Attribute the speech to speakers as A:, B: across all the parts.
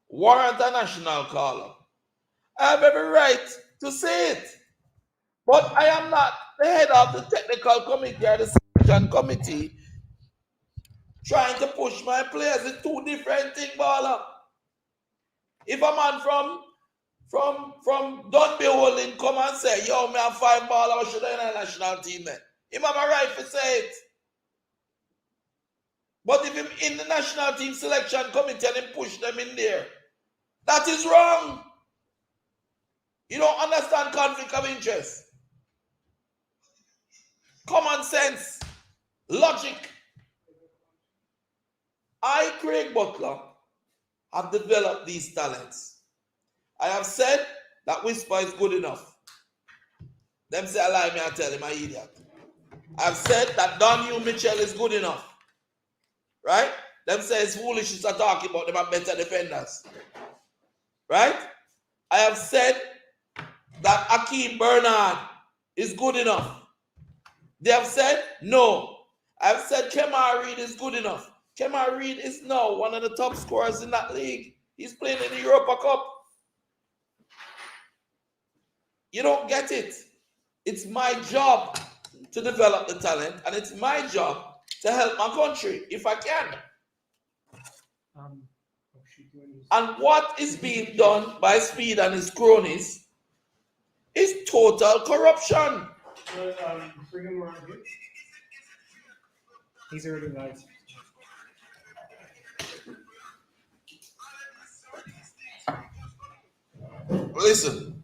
A: warrant a national call-up. I have every right to say it. But I am not the head of the technical committee or the selection committee trying to push my players. It's two different things, baller. If a man from Dunby Holding come and say, yo, me have 5 baller, what should I in a national team then? Him have a right to say it. But if him in the national team selection committee and him push them in there, that is wrong. You don't understand conflict of interest. Common sense. Logic. I, Craig Butler, have developed these talents. I have said that Whisper is good enough. Them say I lie, me I tell him I idiot. I have said that Don Hugh Mitchell is good enough. Right? Them say it's foolish to start talking about them are better defenders. Right? I have said that Akeem Bernard is good enough. They have said no. I have said Kemar Reed is good enough. Kemar Reed is now one of the top scorers in that league. He's playing in the Europa Cup. You don't get it. It's my job to develop the talent, and it's my job to help my country if I can. And what is being done by Speed and his cronies is total corruption.
B: Bring him around here. He's already live.
A: Listen,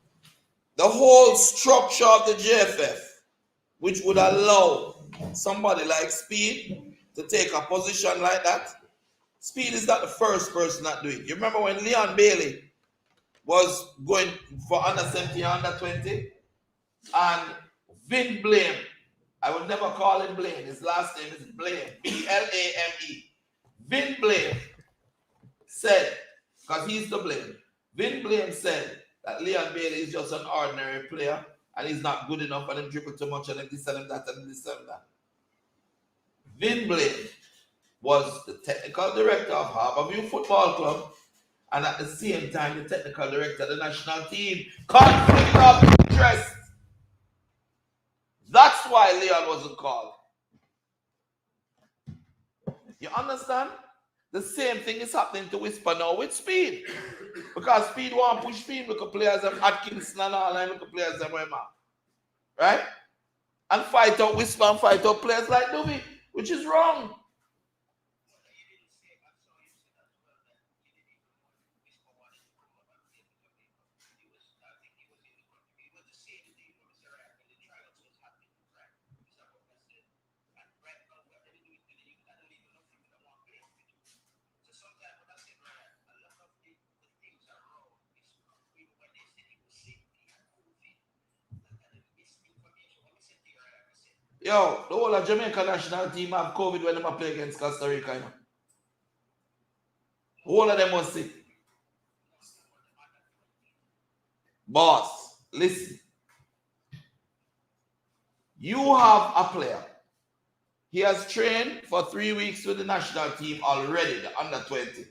A: the whole structure of the JFF, which would allow somebody like Speed to take a position like that, Speed is not the first person that do it. You remember when Leon Bailey was going for under 17, under 20, and Vin Blame, I would never call him Blame, his last name is Blame, B-L-A-M-E. Vin Blame said, because he's to blame, Vin Blame said that Leon Bailey is just an ordinary player and he's not good enough and him dribble too much and him this and him that and this and that. Vin Blame was the technical director of Harborview Football Club and at the same time the technical director of the national team. Conflict of interest. That's why Leon wasn't called. You understand? The same thing is happening to Whisper now with Speed. Because Speed want to push Speed, look at players like Atkinson and all, and look at players like Wema. Right? And fight out Whisper and fight out players like Dovey, which is wrong. Yo, the whole of Jamaica national team have COVID when they play against Costa Rica. You know? All of them was sick. Boss, listen. You have a player. He has trained for 3 weeks with the national team already, the under 20.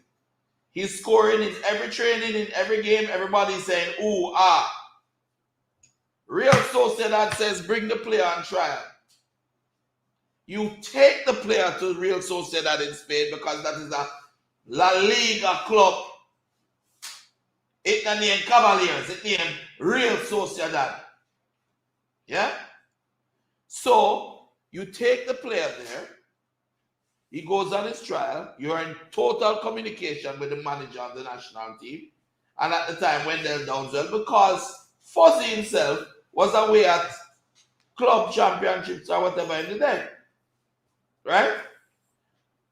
A: He's scoring in every training, in every game. Everybody's saying, ooh, ah. Real Sociedad says, bring the player on trial. You take the player to Real Sociedad in Spain because that is a La Liga club. It's not named Cavaliers, it's named Real Sociedad. Yeah? So, you take the player there, he goes on his trial, you're in total communication with the manager of the national team, and at the time Wendell Downswell, because Fuzzy himself was away at club championships or whatever in the day. Right?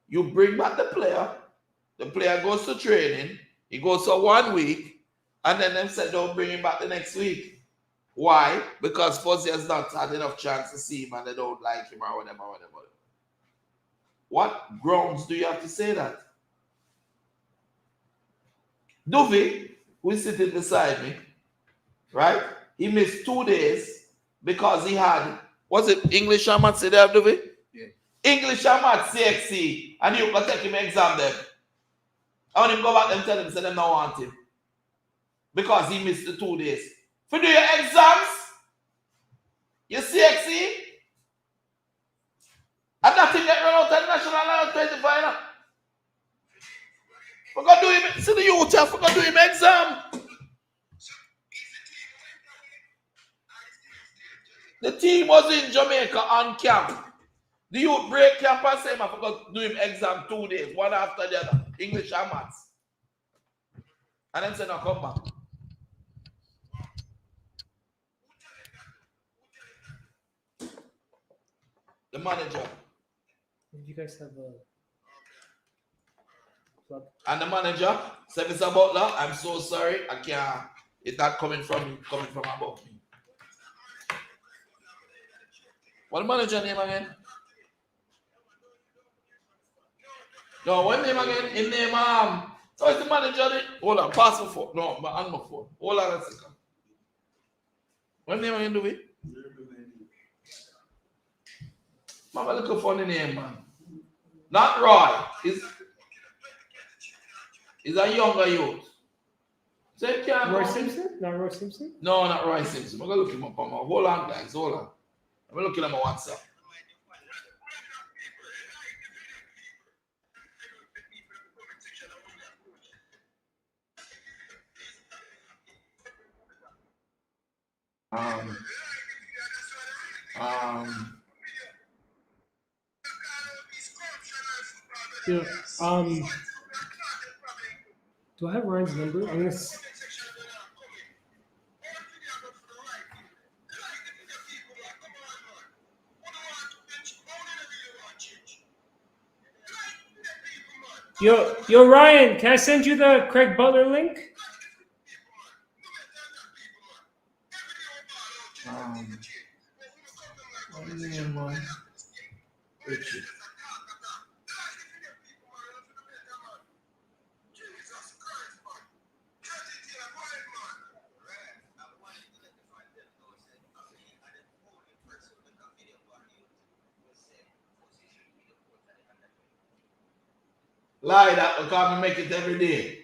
A: You bring back the player goes to training, he goes for 1 week, and then them said don't bring him back the next week. Why? Because Fuzzy has not had enough chance to see him and they don't like him or whatever. What grounds do you have to say that? Duvey, who is sitting beside me, right? He missed 2 days because he had, was it English and Maths they have, Duvey? Yeah. English and Maths CXC, and you can take him exam them. I want him go back and tell him, say them don't want him. Because he missed the 2 days. For do your exams, you see, and that thing get run out of the national level 25 now. We're going to do him, see the youth here, we're going to do him exam. The team was in Jamaica on camp. The youth break camp and say, I forgot to do him exam 2 days, one after the other, English and maths. And then say, no, come back. The manager.
B: Did you guys have a club?
A: And the manager said, Mr. Butler, I'm so sorry. I can't. It's not coming from me, coming from above me. What the manager name again? No, what name again? His name, so it's the manager. Hold on, pass my phone. No, on my phone. Hold on a second. What name again do we? I'm a little funny name, man. Not Roy. He's a younger youth. So
B: Roy Simpson? Not Roy Simpson?
A: No, not Roy Simpson. I'm going to look him up on my... Hold on, guys. Hold on. I'm looking at my WhatsApp.
B: Yeah. Do I have Ryan's number? I'm gonna. Yo, Ryan, can I send you the Craig Butler link?
A: Richard. Lie that because I make it every day.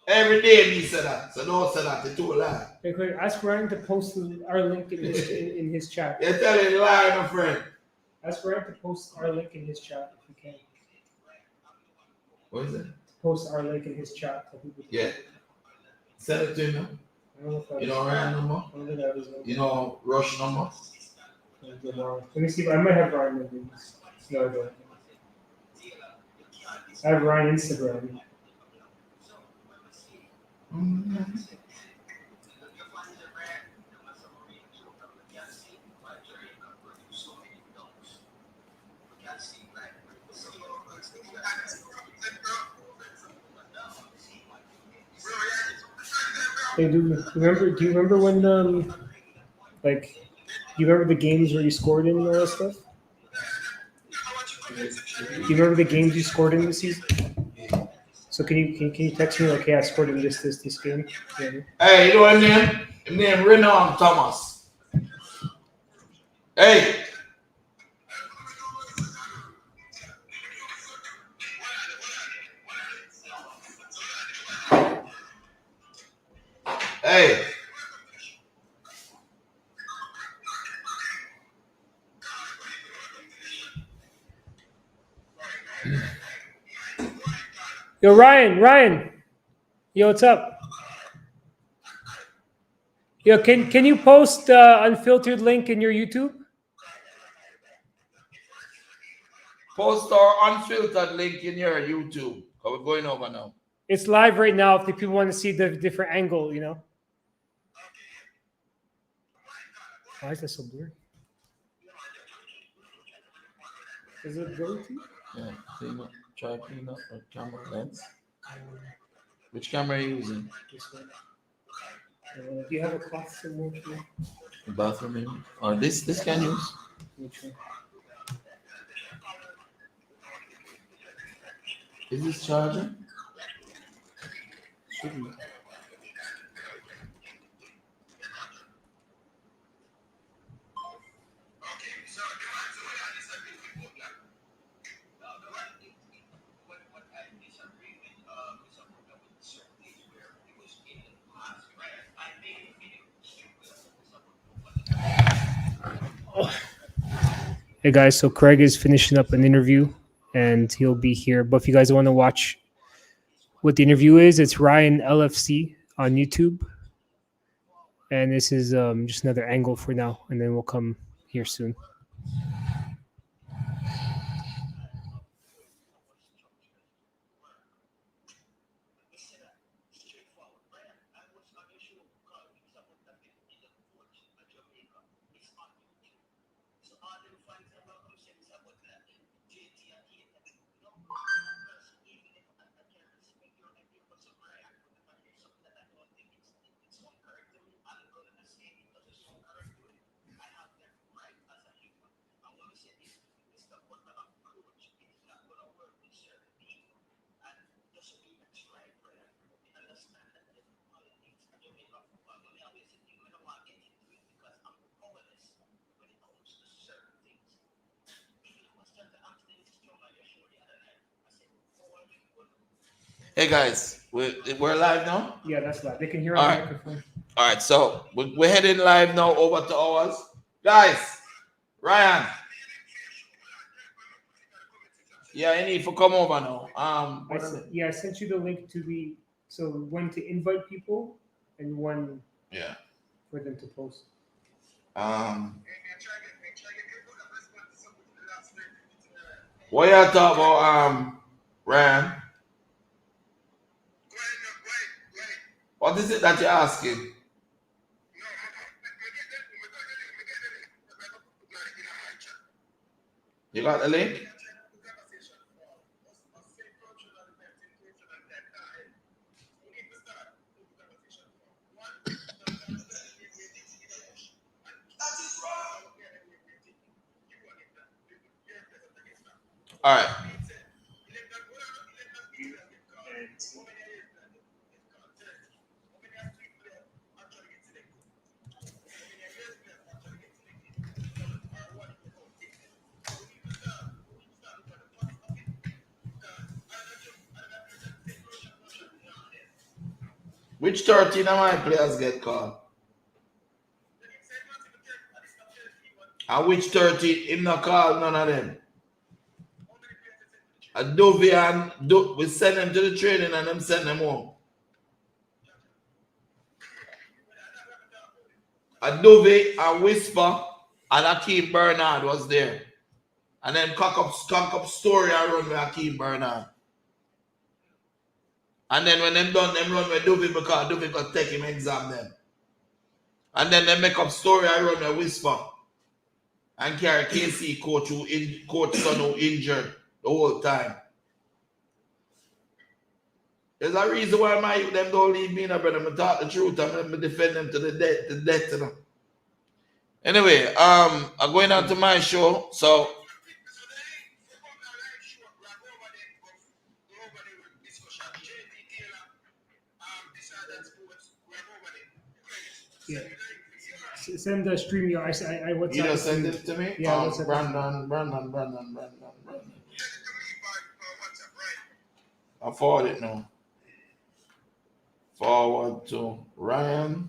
A: Every day me say that. So don't say that. It's too lie.
B: Hey, quick, ask Ryan to post our link in his chat.
A: You're telling lie, my friend.
B: Ask Ryan to post our link in his chat if you can.
A: What is it?
B: Post our link in his chat. So people
A: Yeah. Send it to him. You know Ryan number? You know Rush number?
B: Let me see. I might have Ryan number. No, I don't. I have Ryan Instagram. Hey, do you remember when do you remember the games where you scored in and all that stuff? Do you remember the games you scored in this season? So can you text me like, hey, I scored in this game? Yeah.
A: Hey, you know his name? His name Renan Thomas. Hey. Hey.
B: Yo, Ryan. Yo, what's up? Yo, can you post Unfiltered link in your YouTube?
A: Post our Unfiltered link in your YouTube. We're going over now.
B: It's live right now if the people want to see the different angle, you know. Why is that so blurry? Is it blurry to you?
A: Yeah, clean up. Try clean up the camera lens. Which camera are you using?
B: This one. Do you have a cloth somewhere?
A: The bathroom maybe? Or this can use?
B: Which one?
A: Is this charging?
B: Should be. Hey guys, so Craig is finishing up an interview and he'll be here. But if you guys want to watch what the interview is, it's Ryan LFC on YouTube. And this is just another angle for now, and then we'll come here soon.
A: Hey guys, we're live now.
B: Yeah, that's that. They can hear
A: All
B: on
A: right.
B: the microphone.
A: All right, so we're heading live now over to ours. Guys, Ryan. Yeah, you need to come over now.
B: I sent you the link to one to invite people and one for them to post.
A: What y'all talk about, Ryan? What is it that you're asking? You got the link? All right. Which 13 of my players get called? And which 13 him not call none of them? A Dovey and we send them to the training and them send them home. A Dovey and Whisper and Akeem Bernard was there. And then cock up story and run with Akeem Bernard. And then when them done, them run with Dovey because Dovey got take him exam them. And then they make up story and run with Whisper. And carry KC coach son who injured the whole time. There's a reason why my youth them don't leave me, brother. I talk the truth. I'm gonna defend them to the death, you know. Anyway, I'm going on to my show, so
B: yeah. Send the stream. I WhatsApp.
A: You just send it to me?
B: Yeah,
A: Brandon. I forward it now. Forward to Ryan.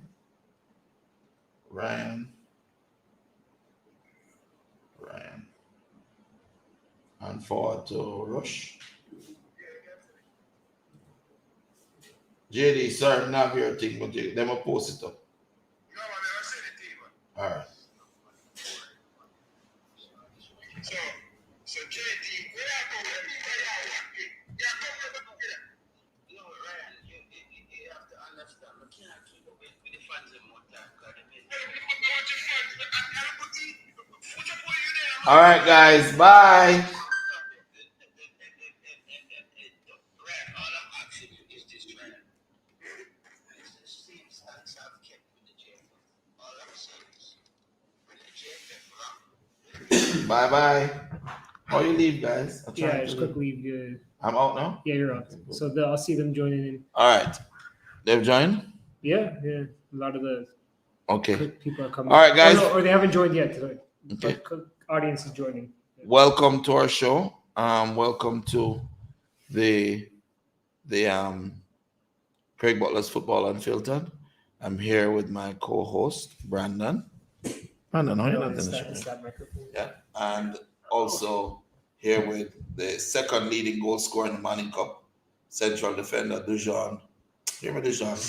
A: And forward to Rush. JD, sorry, not your thing, but them will post it up. All right. So JD, you have to understand, we can't keep up with the fans in one time. All right, guys, bye. Bye. How you leave, guys?
B: Yeah, just quick leave.
A: I'm out now?
B: Yeah, you're out. So I'll see them joining in.
A: All right. They've joined?
B: Yeah. A lot of the people are coming.
A: All right, guys.
B: Or they haven't joined yet.
A: Okay.
B: But audience is joining. Yeah.
A: Welcome to our show. Welcome to the Craig Butler's Football Unfiltered. I'm here with my co-host, Brandon. I don't know. You're not
B: it's
A: in the
B: that, it's
A: show.
B: that microphone.
A: Yeah, and also here with the second leading goal scorer in the Manning Cup, central defender Dujon. Hear me, Dujon.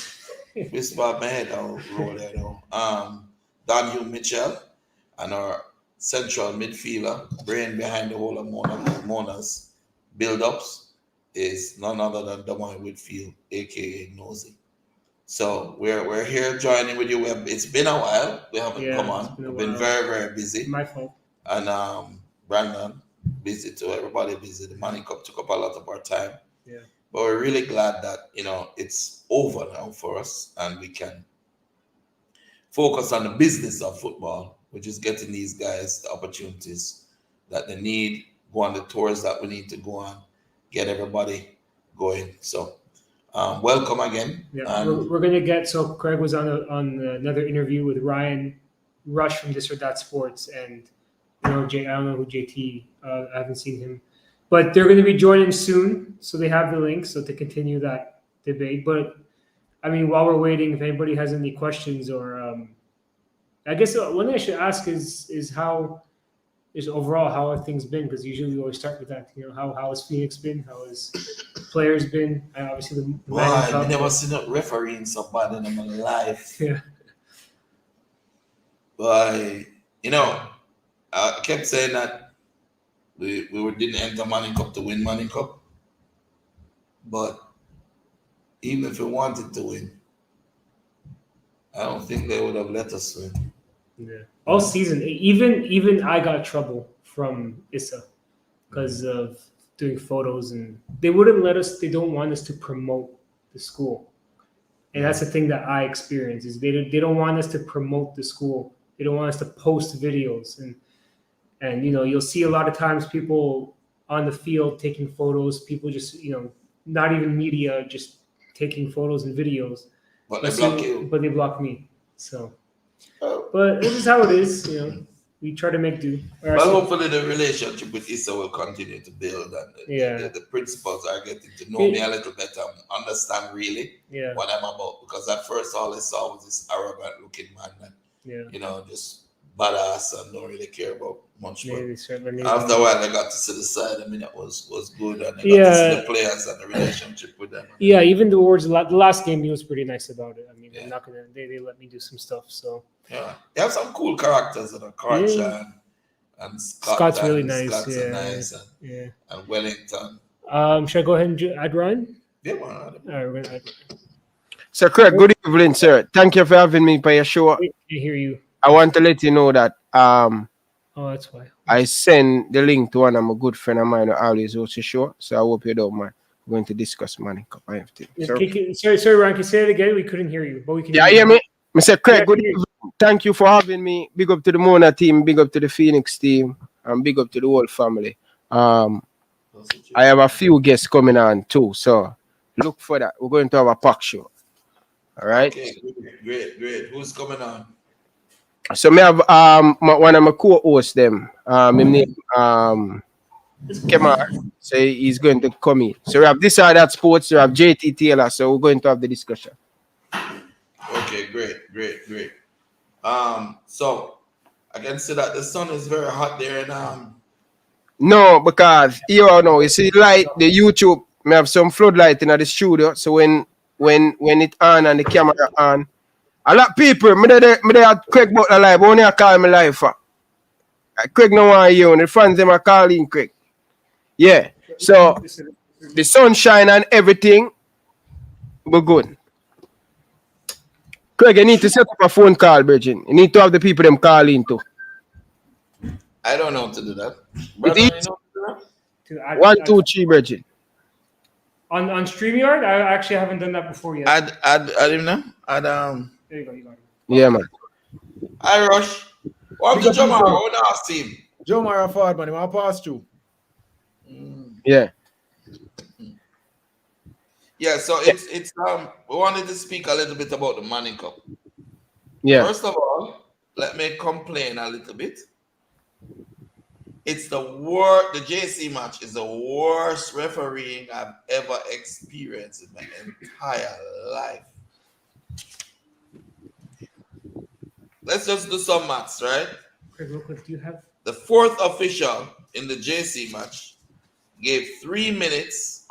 A: Whisper up my head, I'll roll there now. Dan Hugh Mitchell, and our central midfielder, brain behind the whole of Mona's build-ups, is none other than Damon Whitfield, aka Nosy. So we're here joining with you. It's been a while. We haven't come on. We've been very, very busy.
B: My fault.
A: And Brandon, busy too. Everybody busy. The Money Cup took up a lot of our time.
B: Yeah.
A: But we're really glad that it's over now for us, and we can focus on the business of football, which is getting these guys the opportunities that they need, go on the tours that we need to go on, get everybody going. So welcome again.
B: Yeah, we're gonna get. So Craig was on another interview with Ryan Rush from This or That Sports, and I don't know who JT. I haven't seen him, but they're going to be joining soon. So they have the link so to continue that debate. But I mean, while we're waiting, if anybody has any questions or I guess one thing I should ask is how is overall how have things been? Because usually we always start with that. How has Phoenix been? How has players been? And obviously the
A: I've never seen a refereeing so bad in my life.
B: Yeah.
A: But I kept saying that we didn't enter Manning Cup to win Manning Cup. But even if we wanted to win, I don't think they would have let us win.
B: Yeah. All season, even I got trouble from Issa because of doing photos, and they wouldn't let us. They don't want us to promote the school, and that's the thing that I experience is they don't want us to promote the school. They don't want us to post videos, and you'll see a lot of times people on the field taking photos. People just not even media, just taking photos and videos.
A: But they block you.
B: But they block me. So. But this is how it is, We try to make do.
A: But hopefully the relationship with Issa will continue to build, and the principals are getting to know me a little better, understand really what I'm about. Because at first all I saw was this arrogant looking man that just badass and don't really care about much. After a while, I got to see the side. I mean, it was good, and I got to see the players and the relationship with them.
B: Yeah, even towards the last game, he was pretty nice about it. I mean, I'm not gonna. They let me do some stuff. So
A: yeah, they have some cool characters in the culture, and
B: Scott's really nice.
A: Scott's nice, and Wellington.
B: Should I go ahead and add Ryan?
A: Yeah, man.
B: All right, we're gonna add.
C: So, Craig, good evening, sir. Thank you for having me for your show.
B: I hear you.
C: I want to let you know that
B: oh, that's why
C: I send the link to one of my good friend of mine who always hosts the show. So I hope you don't mind. We're going to discuss Manning Cup.
B: Sorry, Ryan. Can you say it again? We couldn't hear you, but we can.
C: Yeah, hear me. Mr. Craig, good evening. Thank you for having me. Big up to the Mona team. Big up to the Phoenix team, and big up to the whole family. I have a few guests coming on too, so look for that. We're going to have a pack show. All right.
A: Okay, great. Who's coming on?
C: So me have one of my co-hosts them. His name Kemar. So he's going to come in. So we have This or That Sports. We have JT Taylor. So we're going to have the discussion.
A: Okay, great. So I can see that the sun is very hot there, and
C: No, because you see light the YouTube. Me have some floodlight in the studio. So when it on and the camera on. A lot of people, me had Craig Butler live, but only I call me live for. Craig no want you, and the fans them are calling Craig. Yeah, so the sunshine and everything, we're good. Craig, you need to set up a phone call, Virgin. You need to have the people them calling too.
A: I don't know how to do that.
C: Brother, you know how to do that? 1, 2, 3, Virgin.
B: On StreamYard, I actually haven't done that before yet.
A: Add him now.
B: There you go. You got it.
C: Yeah, man.
A: Hi, Rush. Welcome to Jomar. How do I see him?
D: Jomar forward, man. I'll pass through.
C: Yeah.
A: Yeah, so it's we wanted to speak a little bit about the Manning Cup.
C: Yeah.
A: First of all, let me complain a little bit. It's the worst. The JC match is the worst refereeing I've ever experienced in my entire life. Let's just do some maths, right?
B: Craig, real quick, do you have?
A: The fourth official in the JC match gave 3 minutes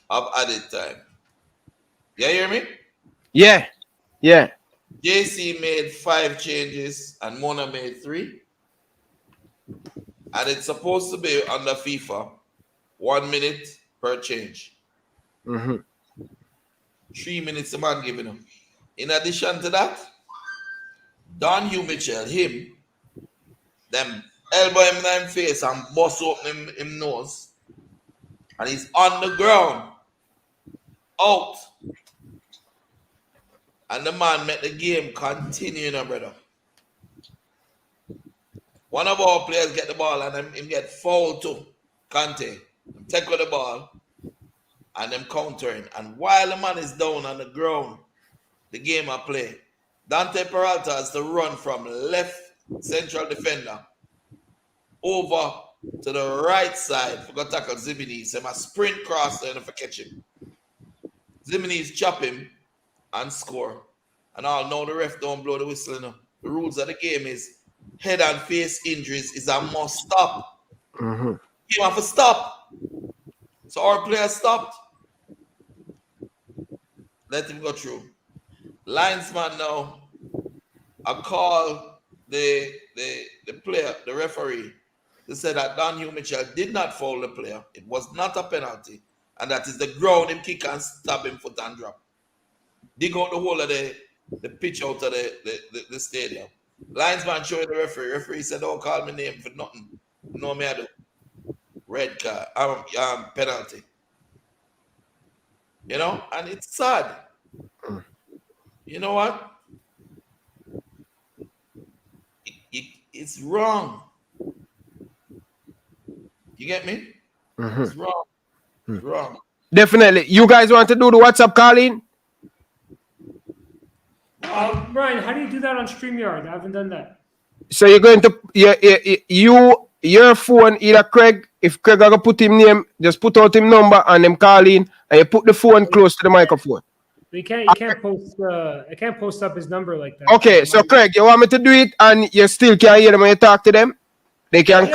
A: of added time. You hear me?
C: Yeah. Yeah.
A: JC made 5 changes and Mona made 3. And it's supposed to be under FIFA 1 minute per change. 3 minutes the man giving him. In addition to that, Don Hugh Mitchell, them elbow him in him face and bust open him nose. And he's on the ground. Out. And the man made the game continue, you know, brother. One of our players get the ball and him get fouled too. Kante. Take with the ball. And them countering. And while the man is down on the ground, the game I play, Dante Peralta has to run from left central defender over to the right side for to tackle Zimenez. He must sprint cross there for catch him. Zimenez chop him and score. And all now the ref don't blow the whistle. You know. The rules of the game is head and face injuries is a must stop. You have to stop. So our player stopped. Let him go through. Linesman now, I call the player, the referee, to say that Don Hugh Mitchell did not foul the player. It was not a penalty. And that is the ground him kick and stab him foot and drop. Dig out the whole of the pitch out of the stadium. Linesman showing the referee. Referee said, don't call me name for nothing. No me I do. Red card. Penalty. You know, and it's sad. You know what? It's wrong. You get me? It's wrong. It's wrong.
C: Definitely. You guys want to do the WhatsApp calling?
B: Brian, how do you do that on StreamYard? I haven't done that.
C: So you're going to your phone, either Craig, if Craig gonna put him name, just put out him number and him calling, and you put the phone close to the microphone.
B: You can't post. I can't post up his number like that.
C: Okay, so Craig, you want me to do it, and you still can hear them when you talk to them? They can.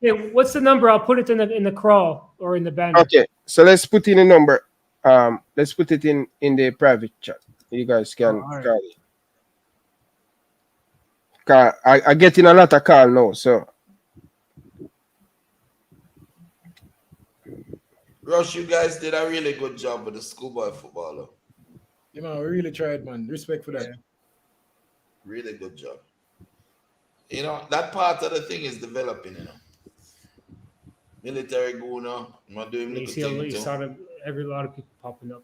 B: Yeah. What's the number? I'll put it in the crawl or in the banner.
C: Okay, so let's put in a number. Let's put it in the private chat. You guys can call it. I getting a lot of call now, so.
A: Rush, you guys did a really good job with the schoolboy footballer.
D: You know, we really tried, man. Respect for that.
A: Yeah. Really good job. You know, that part of the thing is developing, you know. Military Guna, not doing
B: you see a lot of people popping up.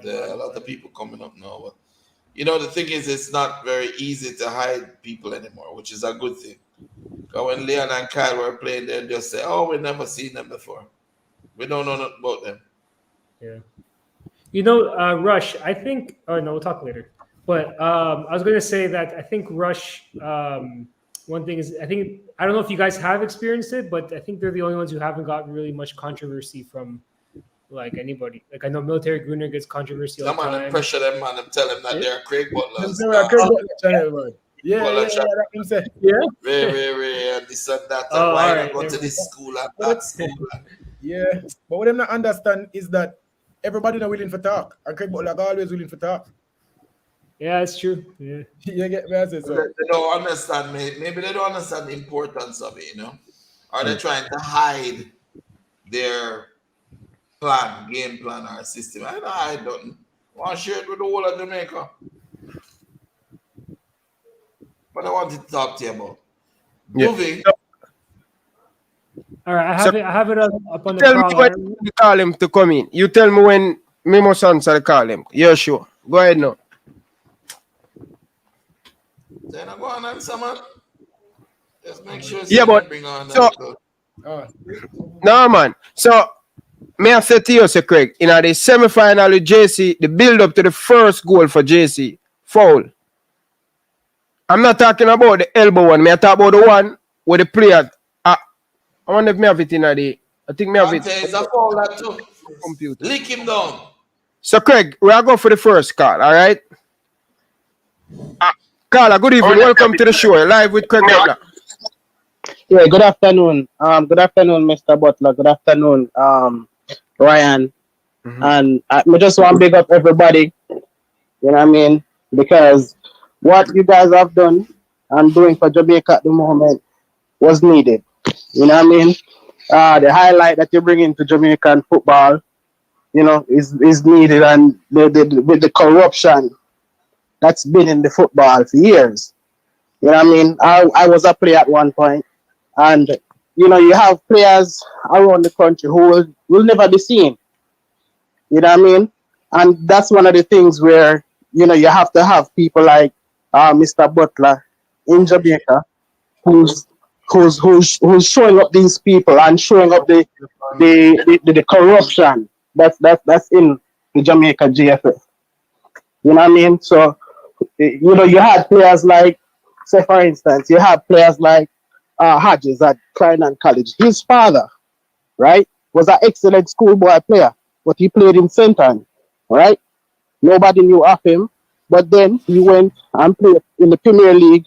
A: Yeah, a lot of people coming up now. But, you know, the thing is, it's not very easy to hide people anymore, which is a good thing. Because when Leon and Kyle were playing, they'd just say, oh, we've never seen them before. We don't know nothing about them.
B: Yeah. You know, Rush, I think, oh no, we'll talk later. But I was going to say that I think Rush, one thing is, I don't know if you guys have experienced it, but I think they're the only ones who haven't gotten really much controversy from like anybody. Like I know Military Gunner gets controversy all the time.
A: Pressure them, man, and tell them that they're Craig Butler.
D: Yeah.
A: Ray, and this and that. And why not go to this school and that school?
D: Yeah, but what them not understand is that everybody not willing for talk, and Craig Butler always willing for talk.
B: Yeah, it's true. Yeah,
D: you get me. I say so.
A: They don't understand. Maybe they don't understand the importance of it. You know, are they trying to hide their game plan, or system? I don't want to share it with the whole of Jamaica. But I wanted to talk to you about moving.
B: All right, I have it up on the
C: tell me when you call him to come in. You tell me when Memo Sons will call him. Yeah, sure. Go ahead now.
A: Then I go on answer, man. Just make sure
C: but
A: bring on
C: no, man. So, may I say to you, Sir Craig, in the semi-final with JC, the build-up to the first goal for JC, foul. I'm not talking about the elbow one. May I talk about the one where the player... I wonder if me have it in the... I think me have it...
A: Is a foul that too. Computer. Lick him down.
C: So, Craig, we are going for the first call, all right? Carla, good evening. Welcome to the show. Live with Craig Butler.
E: Yeah, good afternoon. Good afternoon, Mr. Butler. Good afternoon, Ryan. And I just want to big up everybody. You know what I mean? Because what you guys have done and doing for Jamaica at the moment was needed. You know what I mean? The highlight that you bring into Jamaican football, you know, is needed, and with the corruption that's been in the football for years. You know what I mean? I was a player at one point, and you know, you have players around the country who will never be seen. You know what I mean? And that's one of the things where, you know, you have to have people like Mr. Butler in Jamaica who's who's showing up these people and showing up the corruption that's in the Jamaica GFF. You know what I mean? So you know, you had players like, say for instance, you have players like Hodges at Clarendon College. His father, right, was an excellent schoolboy player, but he played in St. Anne, right? Nobody knew of him, but then he went and played in the Premier League,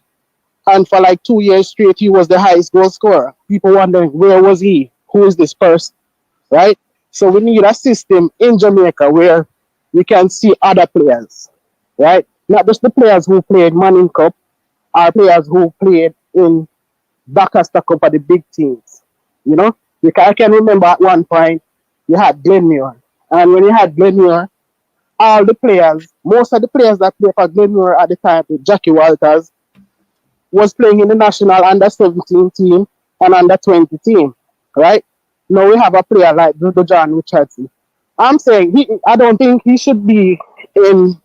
E: and for like 2 years straight, he was the highest goal scorer. People wondering, where was he? Who is this person, right? So we need a system in Jamaica where we can see other players, right? Not just the players who played Manning Cup, or players who played in Doncaster Cup for the big teams. You know, I can remember at one point you had Glenmuir, and when you had Glenmuir, all the players, most of the players that played for Glenmuir at the time, Jackie Walters, was playing in the national under 17 team and under 20 team, right? Now we have a player like Dodo John Richardson. I'm saying I don't think he should be in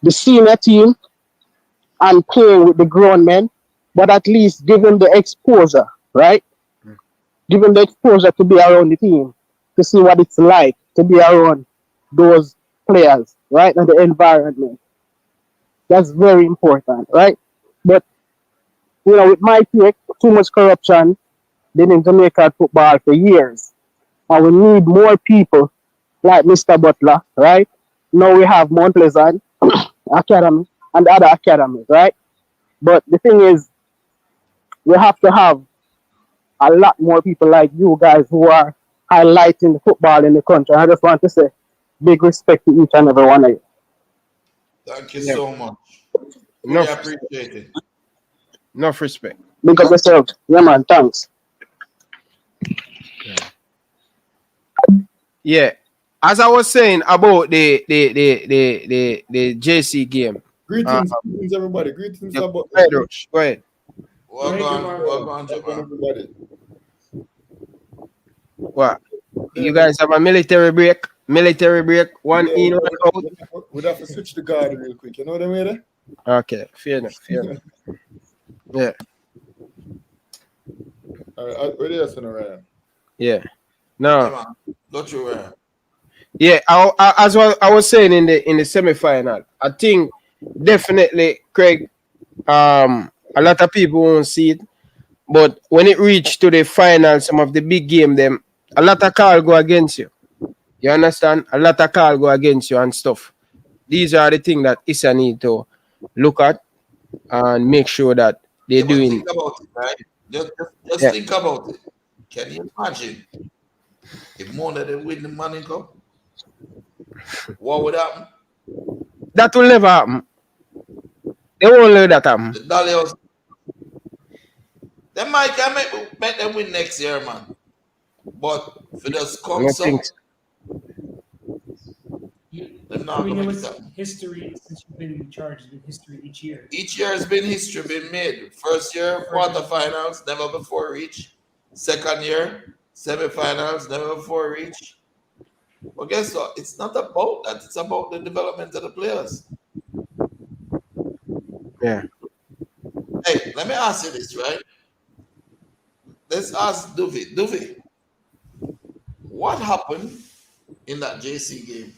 E: the senior team and playing with the grown men, but at least give him the exposure, right? Give him the exposure to be around the team, to see what it's like to be around those players, right? And the environment. That's very important, right? But, you know, it might take too much corruption been in Jamaican football for years. And we need more people like Mr. Butler, right? Now we have Mount Pleasant Academy and the other academies, right? But the thing is, we have to have a lot more people like you guys who are highlighting the football in the country. I just want to say big respect to each and every one of you.
A: Thank you so much.
C: No,
A: Really appreciate it.
C: enough respect.
E: Big up yourself. Yeah, man. Thanks.
C: Yeah. As I was saying about the JC game.
D: Greetings, everybody. Greetings,
C: Go
D: about
C: ahead, Roach. Go ahead.
A: Welcome, Japan.
D: everybody.
C: What? You guys have a military break? Military break? One in, one out?
D: We'd have to switch the guard real quick. You know what I mean?
C: Okay, fair enough. Fair enough. Yeah.
D: All right, where are you, Ryan?
C: Yeah. No.
A: Come on. Go through where?
C: Yeah, as well, I was saying in the semi-final, I think definitely, Craig, a lot of people won't see it, but when it reached to the final, some of the big game, them a lot of call go against you. You understand? A lot of call go against you and stuff. These are the things that ISA need to look at and make sure that they're doing.
A: Think about it, right? Just
C: Yeah.
A: think about it. Can you imagine if more than they win the Manning Cup? What would happen?
C: That will never happen. They won't let that happen.
A: The Dalios. They might can make them win next year, man. But for the
C: I
A: come
C: don't
A: so,
C: think so.
A: they're not
B: I mean,
A: gonna
B: it
A: make
B: was
A: that.
B: history since you've been in charge. It's been history each year.
A: Each year has been history been made. First year, quarterfinals, never before reach. Second year, semifinals, never before reach. But guess what? It's not about that. It's about the development of the players.
C: Yeah.
A: Hey, let me ask you this, right? Let's ask Duvi. Duvi, what happened in that JC game?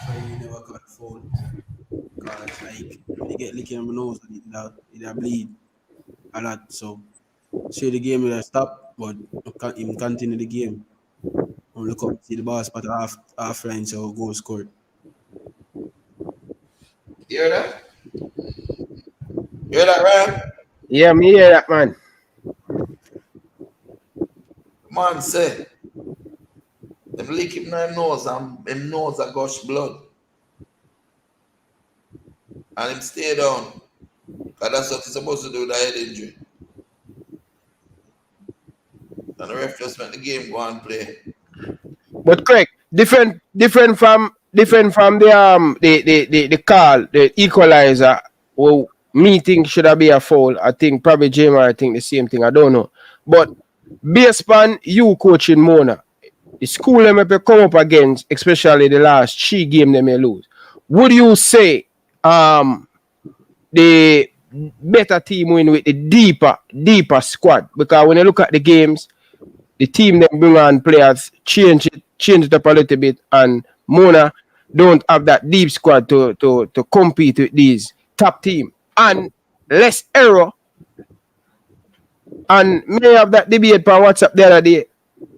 F: I never got phone. Cause like they get lick in my nose and it bleed a lot. So the game will stop, but I can't even continue the game. I look up, see the ball spot half line, so goal scored.
A: You hear that? You hear that, Ryan?
C: Yeah, me hear that, man.
A: Man say, them lick him in the nose and him nose a gush blood. And him stay down. Because that's what he's supposed to do with a head injury. And the ref just make the game go and play.
C: But Craig, different from the call, the equalizer. Well, me think should have been a foul. I think probably Jamar, I think the same thing. I don't know. But based on you coaching Mona, the school them may come up against, especially the last 3 games they may lose. Would you say the better team win with the deeper squad? Because when you look at the games, the team that bring on players change it up a little bit, and Mona don't have that deep squad to compete with these top team, and less error. And may have that debate on WhatsApp the other day.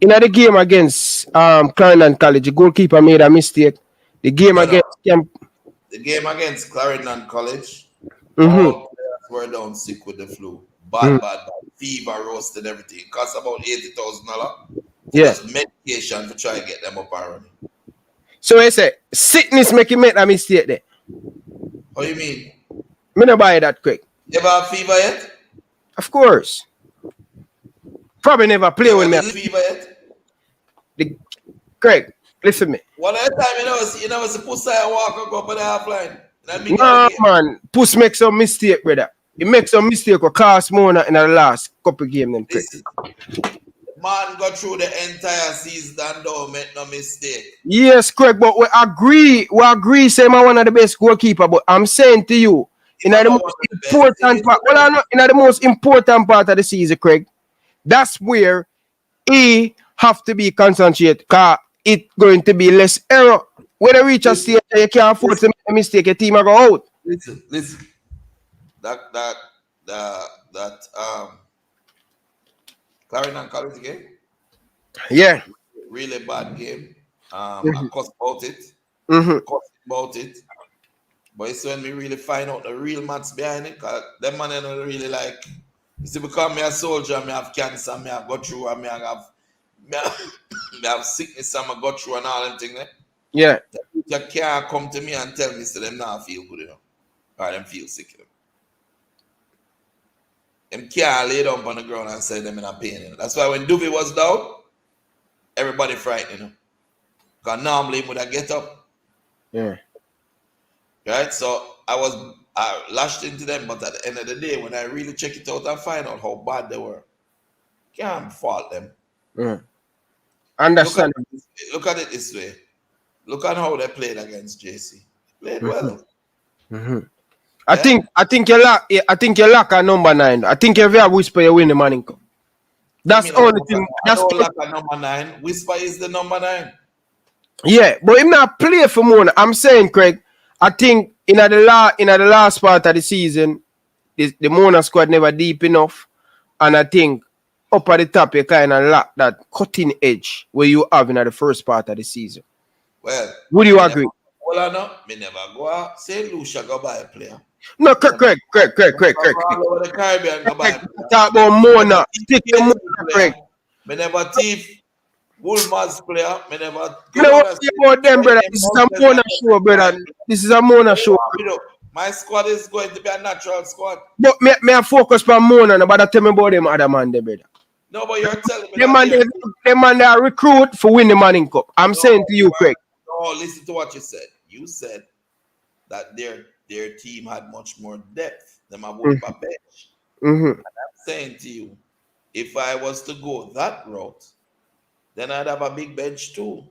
C: In the game against Clarendon College, the goalkeeper made a mistake. The game against
A: Clarendon College, all players were down sick with the flu. Bad. Fever, roasted, everything. It cost about $80,000.
C: Yeah.
A: Just medication to try and get them up and running.
C: So I say, sickness make you make a mistake there.
A: What do you mean?
C: Me no buy that quick.
A: You ever have fever yet?
C: Of course. Probably never play with me.
A: Fever yet?
C: Craig, listen to me.
A: One at a time, you never supposed to walk and go up on the half line.
C: No, man. Puss make some mistake, brother. He makes some mistake or cost Mona in the last couple games.
A: Man go through the entire season and don't make no mistake.
C: Yes, Craig, but we agree, say man one of the best goalkeeper, but I'm saying to you, in the most important part, in the most important part of the season, Craig, that's where he have to be concentrated, because it's going to be less error. When you reach a stage you can't afford to make a mistake, your team will go out.
A: Listen. That Clarendon College game.
C: Yeah.
A: Really bad game. I cussed about it. But it's when we really find out the real maths behind it. Because them man don't really like. You see, because me a soldier, me have cancer, me have go through, and me have sickness, and I go through and all them things.
C: Yeah.
A: You can't come to me and tell me so them not feel good, or them feel sick. Them can't lay down on the ground and say them in a pain. That's why when Duvey was down, everybody frightened. Because normally he would have get up.
C: Yeah.
A: Right? So I lashed into them, but at the end of the day, when I really check it out and find out how bad they were, can't fault them.
C: Yeah. Understand.
A: Look at it this way. Look at how they played against JC. Played well.
C: I think you lack a number 9. I think if you have Whisper, you win the Manning Cup. That's the only thing.
A: I don't lack a number 9. Whisper is the number 9.
C: Yeah, but him not play for Mona. I'm saying, Craig, I think in the last part of the season, the Mona squad never deep enough. And I think up at the top, you kind of lack that cutting edge where you have in the first part of the season.
A: Well,
C: would you agree?
A: Well, no, me never go out. Say Lucia go buy a player.
C: No, Craig.
A: All over the Caribbean go buy a player.
C: Talk about Mona. Stick to Mona, Craig.
A: Me never thief Woolmar's player. Me never.
C: You know what about them, brother? This is a Mona show, brother. This is a Mona show.
A: My squad is going to be a natural squad.
C: But me I focus on Mona, no, but tell me about them other man, brother.
A: No, but you're telling me.
C: Them man they are recruit for win the Manning Cup. I'm saying to you, Craig.
A: No, listen to what you said. You said that their team had much more depth than a bench. And I'm saying to you, if I was to go that route, then I'd have a big bench too.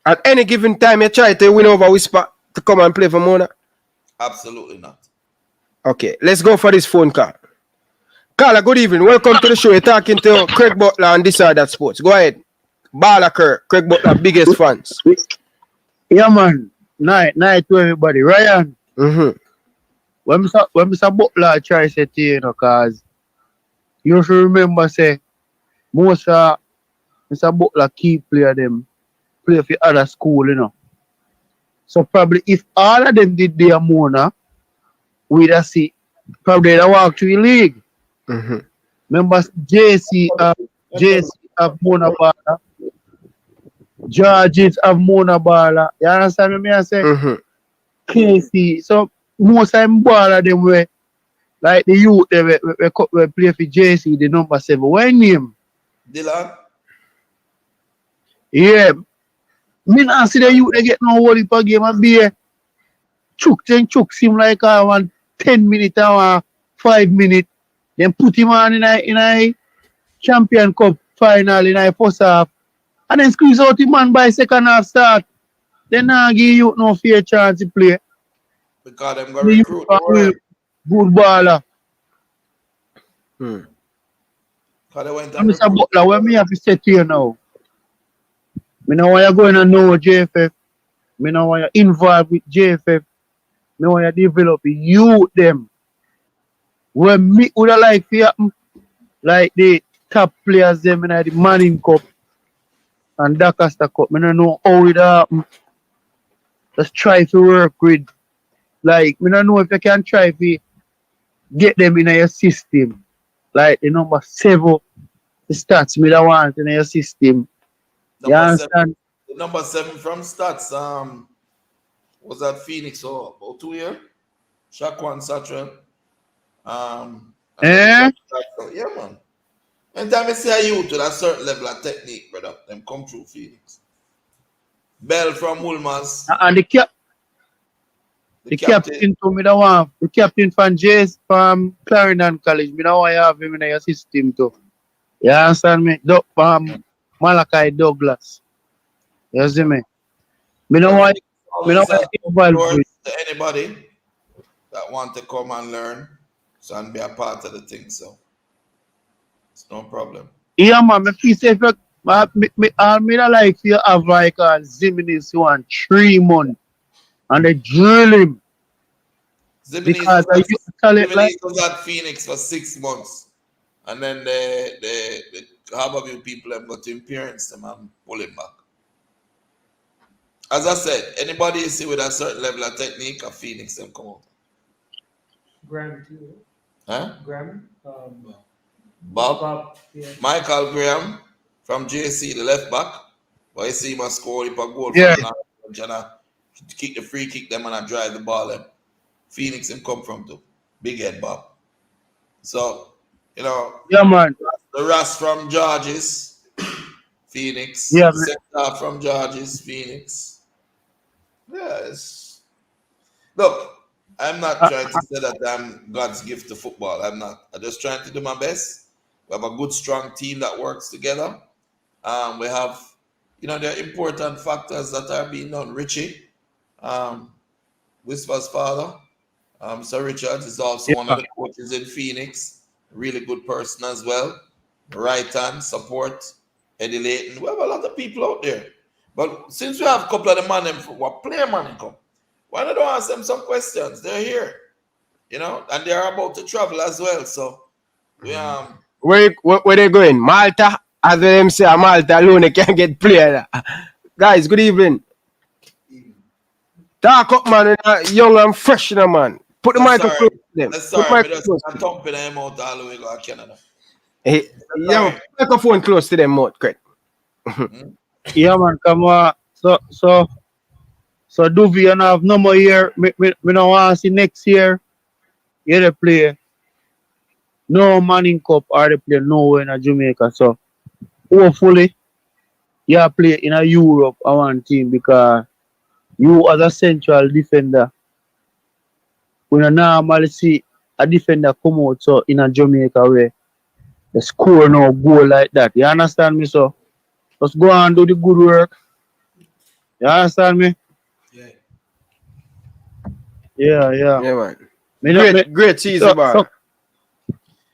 C: At any given time, you try to win over Whisper to come and play for Mona?
A: Absolutely not.
C: Okay, let's go for this phone call. Carla, good evening. Welcome to the show. You're talking to Craig Butler on This or That Sports. Go ahead. Bala Craig Butler, biggest fans.
G: Yeah, man. Night to everybody. Ryan. When Mr. Butler try to say to you, because you should remember, say, most of Mr. Butler key player them play for other school, So probably if all of them did their Mona, we'd see probably they walk through the league.
C: Mm-hmm.
G: Remember JC have Mona Bala, Georges have Mona Bala. You understand me? I say
C: Mm-hmm.
G: KC. So most of them ball of them were like the youth they we play for JC, the number 7. What name?
A: Dylan.
G: Yeah. Me not see the youth they get no whole heap of game and be Chuk seem like I want 10 minutes or 5 minutes. Then put him on in a Champion Cup final in a first half. And then squeeze out him man by second half start. Then now give you no fair chance to play.
A: Because them go
G: The youth
A: recruit
G: are
A: the world.
G: good baller.
C: Mm.
A: Because they went
G: And
A: and
G: Mr.
A: recruit.
G: Butler, what me have to say to you now? Me know why you going to know JFF. Me know why you involved with JFF. Me know why you develop youth them. When me would have like to happen, like the top players them in the Manning Cup and Doncaster Cup. Me don't know how it happen. Just try to work with. Like, me don't know if you can try to get them in your system. Like the number 7, the stats me that want in your system. You
A: Number 7.
G: understand?
A: The number 7 from stats. Was that Phoenix about 2 years? Shaquan Satchel. And
G: Eh?
A: yeah, man. Anytime I see a youth with a certain level of technique, brother, them come through Phoenix. Bell from Woolmans,
G: And the captain to me that want the captain from Jace from Clarendon College. Me that want you have him in your system too. You understand me? Malachi Douglas. You see me? Me don't want
A: always have
G: you involved
A: doors
G: with.
A: to anybody that want to come and learn so and be a part of the thing. So it's no problem.
G: Yeah man, me feel say if you me not like you have like a Ziminis one 3 months and they drill him because you talent like
A: Zimbabwe was at Phoenix for 6 months. And then the Harborview people have got to imperience them and pull him back. As I said, anybody you see with a certain level of technique of Phoenix, them come out.
B: Graham too.
A: Huh?
B: Graham.
A: Bob,
B: Yeah.
A: Michael Graham from JC, the left back. But you see him a score a goal
G: Yeah.
A: from the to kick the free kick them and I drive the ball them. Phoenix him come from too. Big head Bob. So, you know,
G: yeah man.
A: the Ras from Georges, Phoenix.
G: Yeah, man.
A: Sector from Georges, Phoenix. Yes. Look, I'm not trying to say that I'm God's gift to football. I'm not. I'm just trying to do my best. We have a good, strong team that works together. We have, there are important factors that are being done. Richie, Whisper's father, Sir Richards is also one of the coaches in Phoenix. Really good person as well. Right hand support, Eddie Layton. We have a lot of people out there. But since we have a couple of the man, what player man come? Why don't I ask them some questions? They're here, and they are about to travel as well. So we
C: Where they going? Malta? As them say, Malta alone can't get player. Guys, good evening. Talk up, man. Young and fresh, man. Put the microphone close to them.
A: Sorry, I'm thumping them out all the way to Canada.
C: Hey, yo, microphone close to them, mouth, correct?
G: Yeah man, come on. So Duvi, you have no more year. Me don't want to see next year. You they play no Manning Cup or they play nowhere in Jamaica. So hopefully you play in a Europe I want team because you as a central defender, we don't normally see a defender come out so in a Jamaica where the score no goal like that. You understand me? So just go and do the good work. You understand me?
F: Yeah.
G: Yeah.
C: Yeah, man. Great season, bar.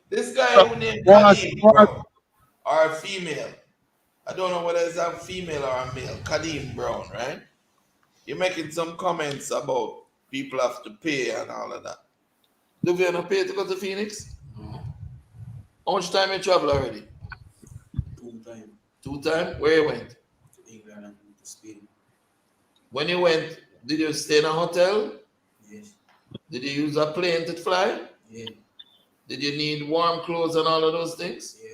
A: This guy who named Kadeem Brown, or a female. I don't know whether it's a female or a male. Kadeem Brown, right? You're making some comments about people have to pay and all of that. Do we not pay to go to Phoenix?
F: No.
A: How much time you travel already?
F: 2 times.
A: 2 times? Where you went?
F: To England and to Spain.
A: When you went, did you stay in a hotel?
F: Yes.
A: Did you use a plane to fly?
F: Yes. Yeah.
A: Did you need warm clothes and all of those things?
F: Yeah.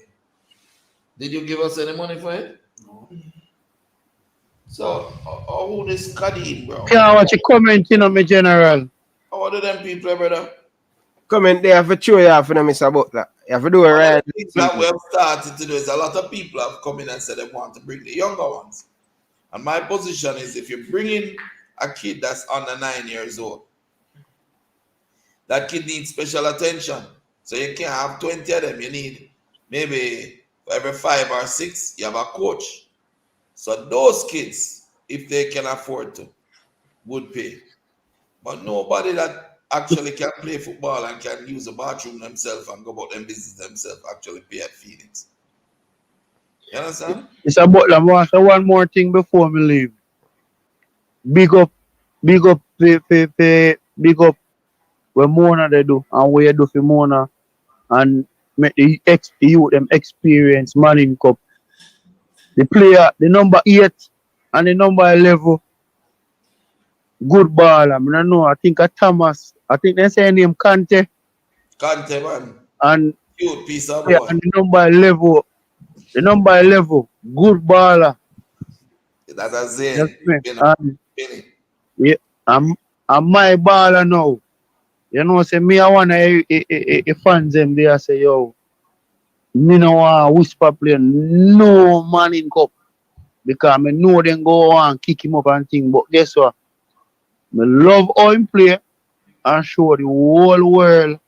A: Did you give us any money for it?
F: No.
A: So, who this Kadim, bro?
G: Can't watch a comment, you know, my general.
A: How do them people, brother?
C: Comment there for show you have to know, Mr. Butler. You have to do it
A: One of
C: right.
A: the things that we have started to do is a lot of people have come in and said they want to bring the younger ones. And my position is if you bring in a kid that's under 9 years old, that kid needs special attention. So you can't have 20 of them. You need maybe for every 5 or 6, you have a coach. So those kids, if they can afford to, would pay. But nobody that actually can play football and can use the bathroom themselves and go about them business themselves actually pay at Phoenix. You understand?
G: Mr. Butler, I want to say one more thing before me leave. Big up, big up, big up what Mona they do and what you do for Mona and make the youth them experience Manning Cup. The player, the number 8 and the number 11, good baller. I don't know. I think Thomas. I think they say name Kante
A: Kante, man.
G: and
A: Cute piece of
G: yeah,
A: boy.
G: and the number 11, good baller.
A: That's a Zane.
G: Yes, man. And
A: Benny.
G: yeah, I'm my baller now. You know, say me I wanna fans them there say yo, me no want whisper play no man in cup because me know them go on kick him up and thing. But guess what? Me love how him play and show the whole world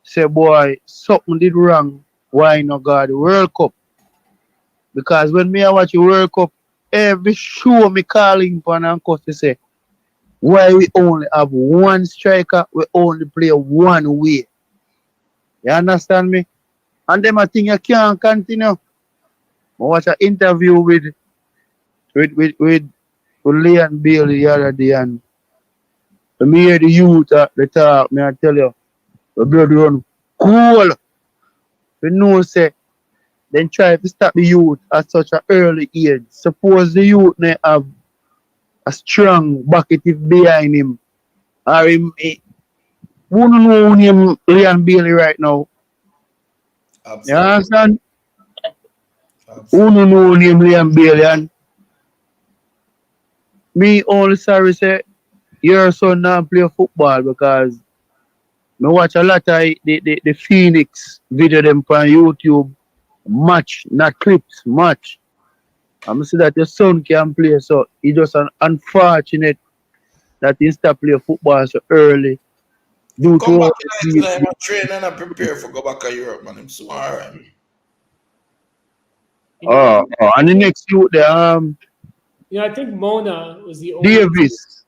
G: say boy something did wrong. Why not got the World Cup? Because when me I watch the World Cup, every show me calling for and coach say why we only have one striker, we only play one way. You understand me? And them I think you can't continue. I watch an interview with Leon Bailey the other day and me hear the youth at the talk, me I tell you, the blood run cool. You know say then try to stop the youth at such an early age. Suppose the youth may have a strong bucketive behind him. Or him who don't know him Leon Bailey right now. You
A: Absolutely.
G: understand? Who
A: Absolutely.
G: don't know him Leon Bailey and me only sorry say your son not play football because me watch a lot of the Phoenix video them on YouTube match, not clips, match. I'm see that your son can play, so it's just an unfortunate that he stop play football so early due
A: Come
G: to
A: back tonight, I'm train and I prepare for go back to Europe, man. I'm so alright.
B: You know,
G: and the next youth there
B: I think Mona was the only
G: Davis.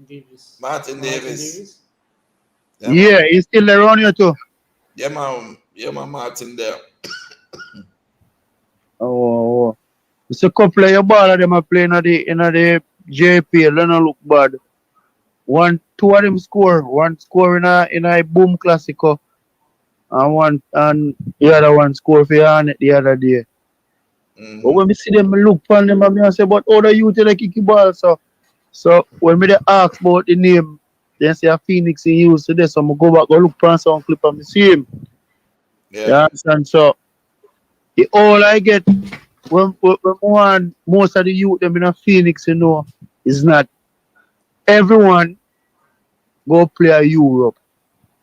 B: Davis.
A: Martin Davis.
G: Yeah, he's still around here too.
A: Yeah, man. Yeah, man, Martin there.
G: Oh. It's a couple of your ball of them are playing in the JPL, they don't look bad. Two of them score. One score in a boom classico and the other one score for Yarnet the other day.
A: Mm-hmm.
G: But when we see them, I look upon them and I say, but how the youth they kick the ball? So when we ask about the name, they say a Phoenix in use today, so I go back and look upon some clip and see him.
A: Yeah.
G: You understand? So the all I get when want most of the youth them in a Phoenix, is not everyone go play a Europe.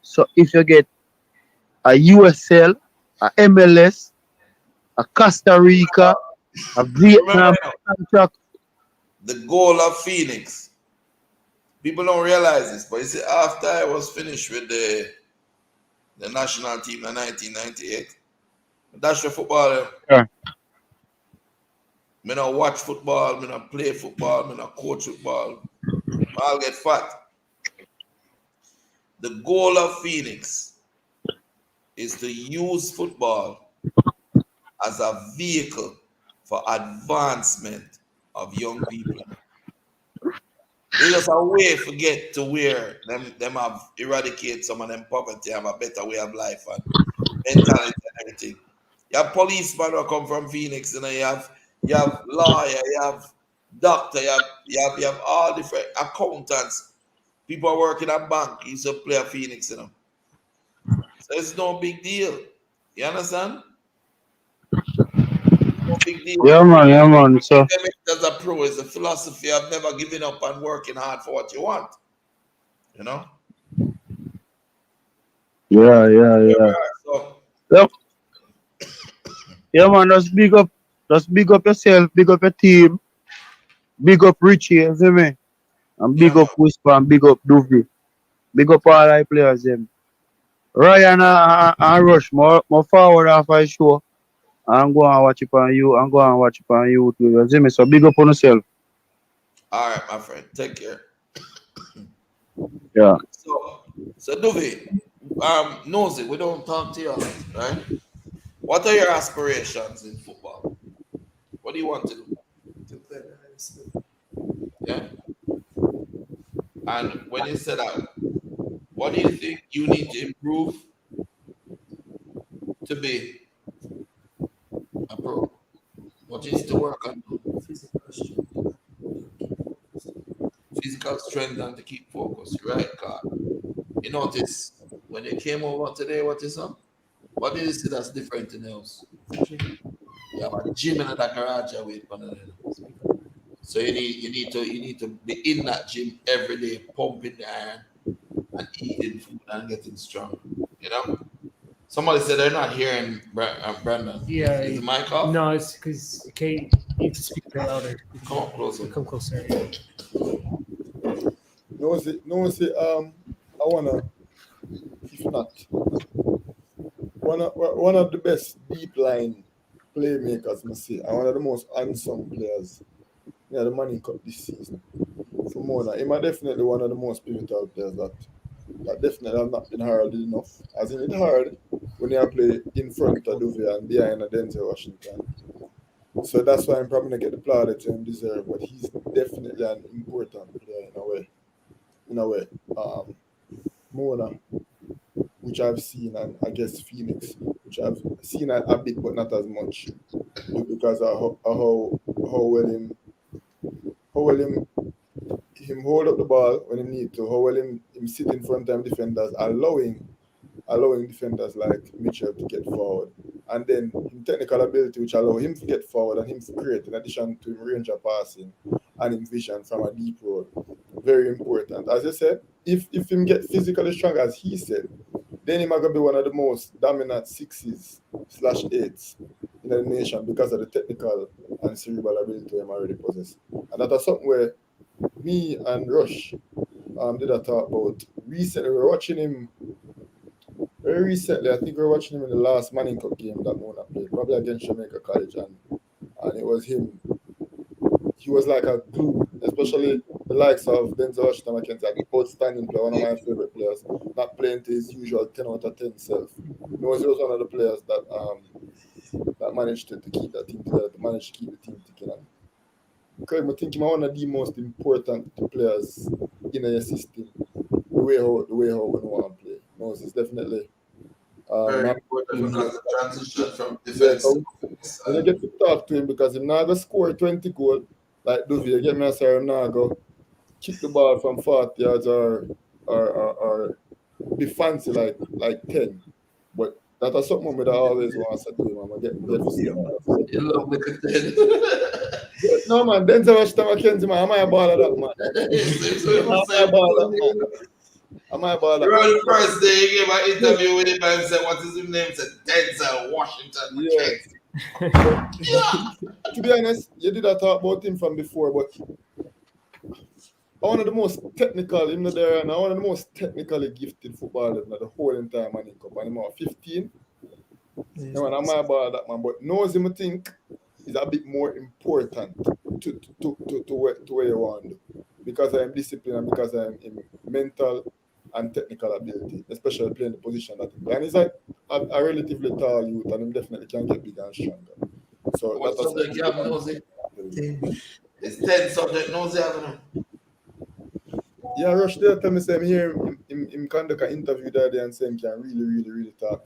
G: So if you get a USL, a MLS, a Costa Rica, a Vietnam contract.
A: The goal of Phoenix. People don't realize this, but you see, after I was finished with the national team in 1998, that's the football.
G: Yeah.
A: Me not watch football, me not play football, me not coach football. I'll get fat. The goal of Phoenix is to use football as a vehicle for advancement of young people. It's just a way to get to where them have eradicate some of them poverty, have a better way of life and mentality and everything. You have policemen who come from Phoenix, you have lawyer, you have doctor, you have all different accountants People are working at bank. He's a player Phoenix, you know. So it's no big deal. You understand? No big deal.
G: Yeah, man. So,
A: As a pro, is a philosophy of never giving up and working hard for what you want. You know?
G: yeah.
A: So,
G: Yep. Yeah, man. Just big up yourself, big up your team, big up Richie, you see me? And big
A: yeah,
G: up Whisper and big up Doofy. Big up all our players, them. Ryan and Rush, more forward after the show. I'm going to watch it on you. I'm going to watch it on you too. You see me? So big up on yourself.
A: all right, my friend. Take care.
G: Yeah.
A: So Duvi, Nosy, we don't talk to you, right? What are your aspirations in football? What do you want to do?
H: To play the highest level.
A: Yeah. And when you say that, what do you think you need to improve to be a pro? What you need to work on?
H: Physical strength.
A: Physical strength and to keep focus. You're right, God. You notice when you came over today, what is up? What did you see that's different in the house?
H: Gym.
A: You have a gym in that garage with one another. So you need to be in that gym every day, pumping the iron and eating food and getting strong. You know? Somebody said they're not hearing Brandon.
B: Yeah.
A: Is the mic off?
B: No, it's because Kate needs to speak a bit louder.
A: Come on, closer.
B: Come closer.
D: No, see, I wanna, if not, one of the best deep line playmakers, I see, and one of the most unsung players. Yeah, the Manning Cup this season. For Mona, he might definitely one of the most pivotal players that definitely have not been heralded enough. As in, it hard when you play in front of Duvia and behind a Denzel Washington. So that's why I'm probably gonna get the plaudits him deserve, but he's definitely an important player in a way. Mona, which I've seen, and I guess Phoenix, which I've seen a bit, but not as much, because of how well him hold up the ball when he need to, how well him sit in front of defenders, allowing defenders like Mitchell to get forward. And then him technical ability which allow him to get forward and him to create in addition to him range of passing and him vision from a deep road. Very important. As I said, if him get physically strong as he said, then he might be one of the most dominant 6s/8s in the nation because of the technical and cerebral ability him already possess. And that's something where me and Rush did a talk about recently. We were watching him very recently. I think we were watching him in the last Manning Cup game that Mona played, probably against Jamaica College, and it was him. He was like a glue, especially the likes of Denzel Washington McKenzie, an outstanding player, one of my favorite players, not playing to his usual 10 out of 10 self. He was one of the players that managed to keep that team together, to manage to keep the team ticking. Craig, I think he's one of the most important players in your system. The way how we want to play. No, it's definitely
A: Very important because the transition from defense to offense.
D: when you get to talk to him because he's not gonna score 20 goals like Duvey, you get me a sorry, I'm not gonna kick the ball from 40 yards or be fancy like 10. But that is something that I always want to say to him. I'm gonna get to see him.
A: You love me to
D: No man, Denzel Washington McKenzie, man, am I a baller that man? Am I a baller?
A: Remember the first day he gave an interview with him and said, what is his name? He said, Denzel Washington.
D: Yeah. To be honest, you did not talk about him from before, but one of the most technical, one of the most technically gifted footballers in the whole entire Manning Cup. And I'm 15. No, and I'm about that man, but knows him, I think, is a bit more important to where you want to do. Because I'm disciplined and because I'm in mental and technical ability, especially playing the position that he plays. And he's like a relatively tall youth, and he definitely can get bigger and stronger. So
A: what subject you have, Nosy?
H: 10.
A: It's 10 subject, Nosy, haven't you?
D: Yeah, Rush there tell me say here him conduct an interview that day and say him can really talk.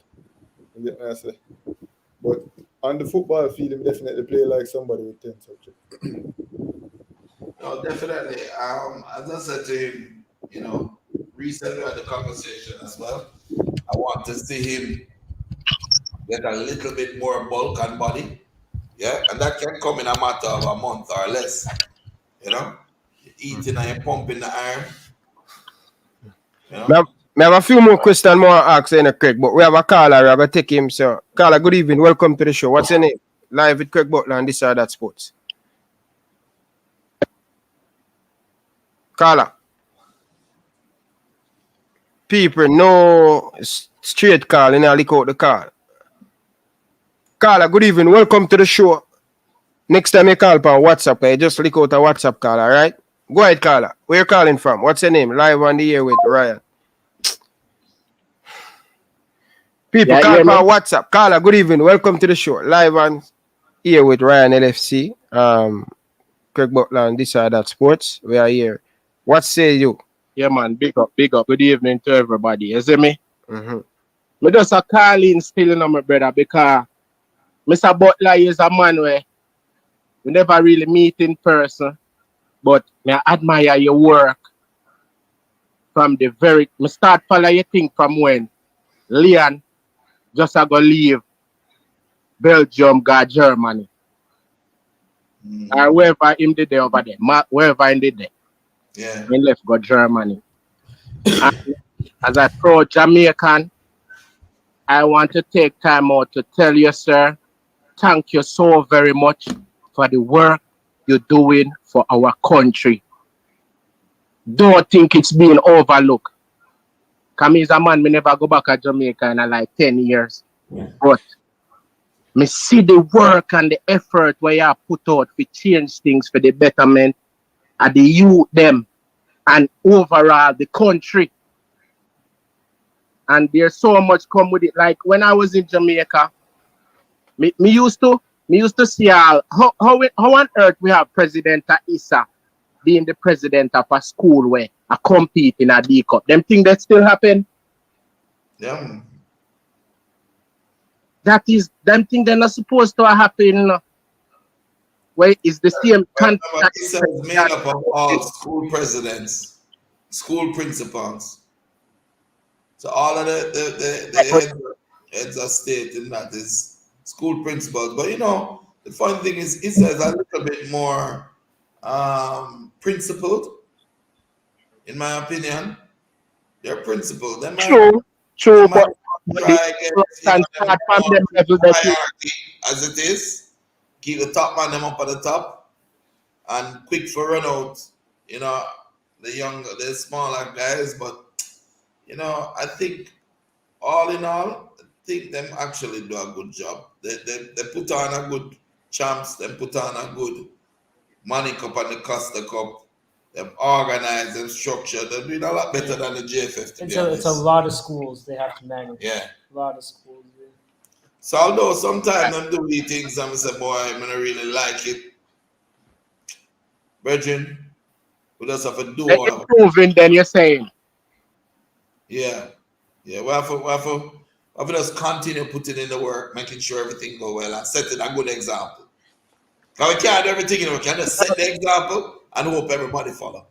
D: You get me I say? But on the football field, him definitely play like somebody with 10 subjects.
A: No, definitely. As I said to him, you know, recently had the conversation as well. I want to see him get a little bit more bulk and body. Yeah, and that can come in a matter of a month or less. You know, you're eating and you're pumping the iron. You know,
C: Me have a few more questions more to ask in Craig, but we have a caller. I'm gonna take him. So, caller, good evening. Welcome to the show. What's your name? Live with Craig Butler and this or that sports. Caller. People, no straight call, and I lick out the call. Caller, good evening. Welcome to the show. Next time you call on WhatsApp, you just lick out a WhatsApp call, all right? Go ahead, caller. Where you calling from? What's your name? Live on the air with Ryan. People,
E: Yeah,
C: call
E: yeah,
C: on
E: man.
C: WhatsApp. Caller, good evening. Welcome to the show. Live on here with Ryan LFC. Craig Butler and this or that sports. We are here. What say you?
E: Yeah, man. Big up, big up. Good evening to everybody. You see me?
C: Mm-hmm.
E: Me just a call in still, my brother, because Mr. Butler is a man where we never really meet in person, but me admire your work from the very. Me start follow your thing from when Leon just a go leave Belgium, go Germany, or wherever him did there over there, wherever him did there,
A: yeah.
E: he left go Germany. And as a pro Jamaican, I want to take time out to tell you, sir, thank you so very much for the work you're doing for our country. Don't think it's being overlooked. Because me as a man, me never go back to Jamaica in like 10 years. But me see the work and the effort where you put out to change things for the betterment of the youth them and overall the country. And there's so much come with it. Like when I was in Jamaica, me used to see how on earth we have President Issa being the president of a school where I compete in a D Cup. Them things that still happen.
A: Yeah.
E: That is them things they're not supposed to happen. Where is the same
A: Remember, Issa is made up of all school presidents, school principals. So all of the heads of state in that is school principals. But you know, the funny thing is Issa is a little bit more principled, in my opinion. They're principled. They might
E: but
A: try get
E: can start from them level that you
A: hierarchy as it is. Keep the top man them up at the top and quick for run out, you know, the smaller guys. But you know, I think all in all, I think them actually do a good job. They put on a good champs, they put on a good Money Cup and the Costa Cup. Them organized, them structured, they're doing a lot better than the JFF to be honest.
B: It's a lot of schools they have to manage.
A: Yeah.
B: A lot of schools. Yeah.
A: So although sometimes them do these things, I'm say, boy, I don't really like it. Brethren, we just have to do
E: they're
A: all of it.
E: improving, then you're saying.
A: Yeah. Yeah, we have to just continue putting in the work, making sure everything go well and setting a good example. Because we can't do everything, you know, we can just set the example and hope everybody follow.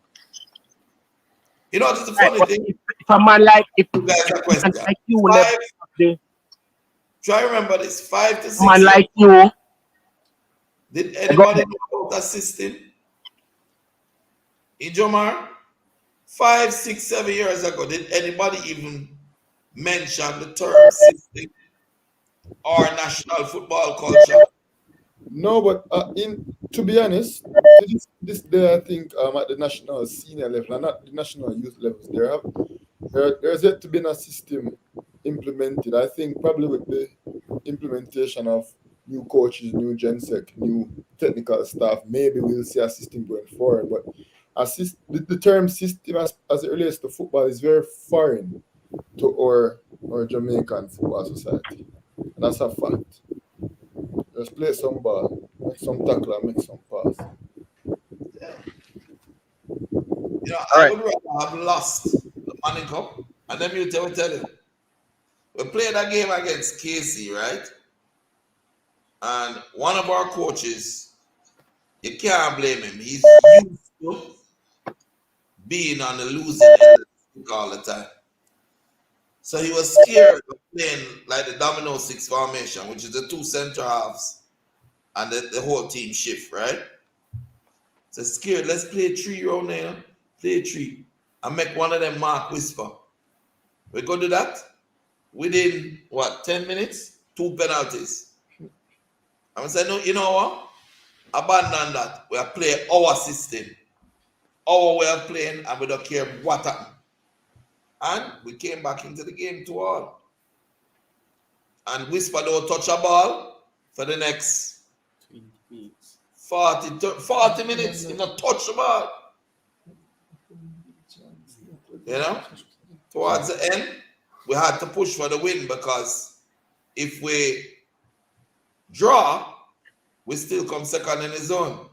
A: You know, it's a funny thing.
E: If a man like if
A: You guys are question.
E: like you never
A: Try remember this, 5 to 6
E: man
A: years.
E: like you.
A: Did anybody know about that system? In Jomar? 5, 6, 7 years ago, did anybody even mention the term system or national football culture?
D: No, but to be honest, this day I think at the national senior level and not the national youth levels, there's yet to be a system implemented. I think probably with the implementation of new coaches, new GenSec, new technical staff, maybe we'll see a system going forward. But the term system as it relates to football is very foreign to our Jamaican football society. And that's a fact. Just play some ball, make some tackle, and make some pass.
A: Yeah. You know, I would rather have lost the Money Cup, and then you tell you. We played a game against KC, right? And one of our coaches, you can't blame him. He's used to being on the losing end of the all the time. So he was scared of playing like the domino 6 formation, which is the 2 center halves and the whole team shift, right? So scared, let's play 3 round there, play 3, and make one of them mark whisper. We go do that within what 10 minutes, 2 penalties. I'm saying, no, you know what? Abandon that. We are playing our system, our way of playing, and we don't care what happened. And we came back into the game 2-all. And Whisper don't touch a ball for the next 40 minutes. He not touch the ball. You know? Towards the end, we had to push for the win because if we draw, we still come second in the zone.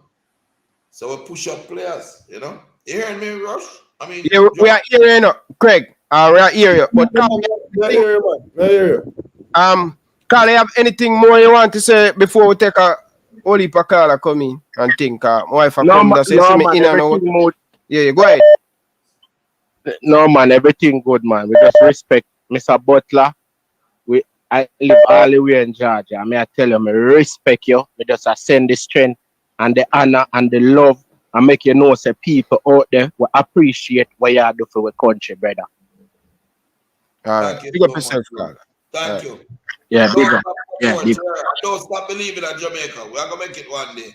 A: So we push up players, you know? You hearing me, Rush? I mean,
C: Yeah, we are hearing you, Craig. We are hearing you. But Carl, you have anything more you want to say before we take a whole heap of call come in and think? My wife come to say me in and out. Yeah, go ahead.
E: No, man, everything good, man. We just respect Mr. Butler. I live all the way in Georgia. I mean, I tell you, I respect you. We just send the strength and the honor and the love and make you know, say people out there will appreciate what you do for our country, brother.
C: All right. Big up yourself, Carl.
A: Thank you.
E: Yeah, big up. Yeah, big up.
A: Don't stop believing in Jamaica. We are going to make it one day.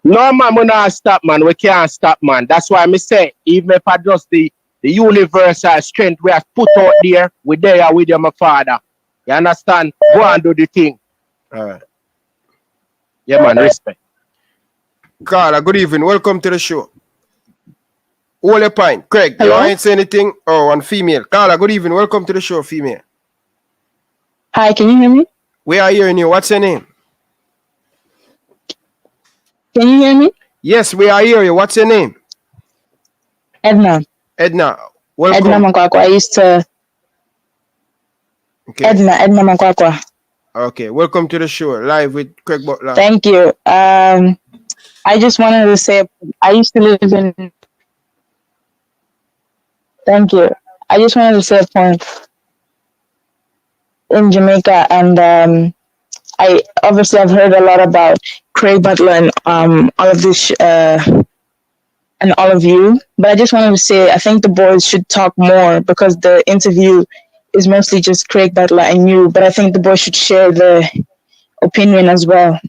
E: No, man, we not stop, man. We can't stop, man. That's why I say, even if I just the universal strength we have put out there, we there with you, my father. You understand? Go and do the thing.
C: All right.
E: Yeah, man, respect.
C: Carla, good evening. Welcome to the show. Hold your pint. Craig,
I: Hello?
C: you ain't say anything? Oh, one female. Carla, good evening. Welcome to the show, female.
I: Hi, can you hear me?
C: We are hearing you. What's your name?
I: Can you hear me?
C: Yes, we are hearing you. What's your name?
I: Edna.
C: Edna. Welcome.
I: Edna Mankwakwa. I used to...
C: Okay.
I: Edna Mankwakwa.
C: Okay. Welcome to the show. Live with Craig Butler.
I: Thank you. I just wanted to say, I used to live in... Thank you. I just wanted to say a point in Jamaica, and I've heard a lot about Craig Butler and all of this and all of you, but I just wanted to say I think the boys should talk more because the interview is mostly just Craig Butler and you, but I think the boys should share the opinion as well.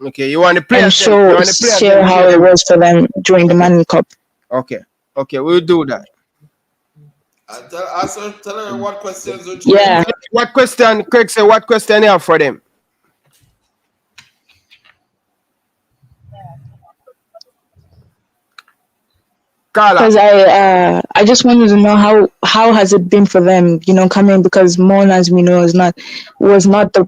C: Okay, you want to play
I: and share how it was for them during the Manning Cup.
C: Okay, we'll do that.
A: Tell her what questions would
I: you have.
C: What question, Craig said, what question you have for them?
I: Because I just wanted to know how has it been for them, coming, because Mona, as we know, was not the.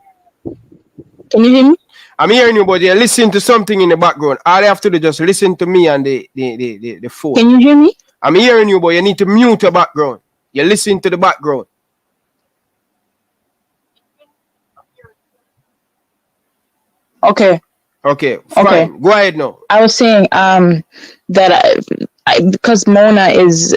I: Can you hear me?
C: I'm hearing you, but you're listening to something in the background. All you have to do is just listen to me and the phone.
I: Can you hear me?
C: I'm hearing you, but you need to mute the background. You're listening to the background.
I: Okay,
C: fine.
I: Okay.
C: Go ahead now.
I: I was saying that because Mona as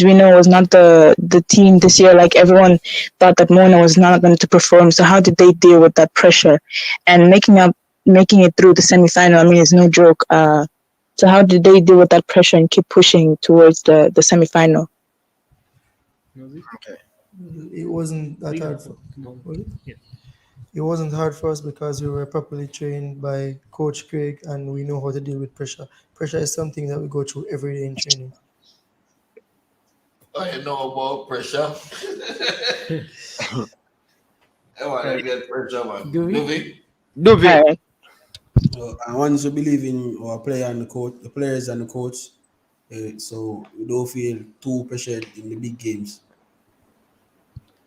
I: we know, was not the team this year. Like, everyone thought that Mona was not going to perform. So how did they deal with that pressure and making it through the semifinal? I mean, it's no joke. So how did they deal with that pressure and keep pushing towards the semifinal?
H: Okay. It wasn't that hard for It wasn't hard for us because we were properly trained by Coach Craig, and we know how to deal with pressure. Pressure is something that we go through every day in training.
A: I know about pressure. I want to get pressure, man.
E: Do we?
F: I want to believe in our player and the coach, the players and the coach, so we don't feel too pressured in the big games.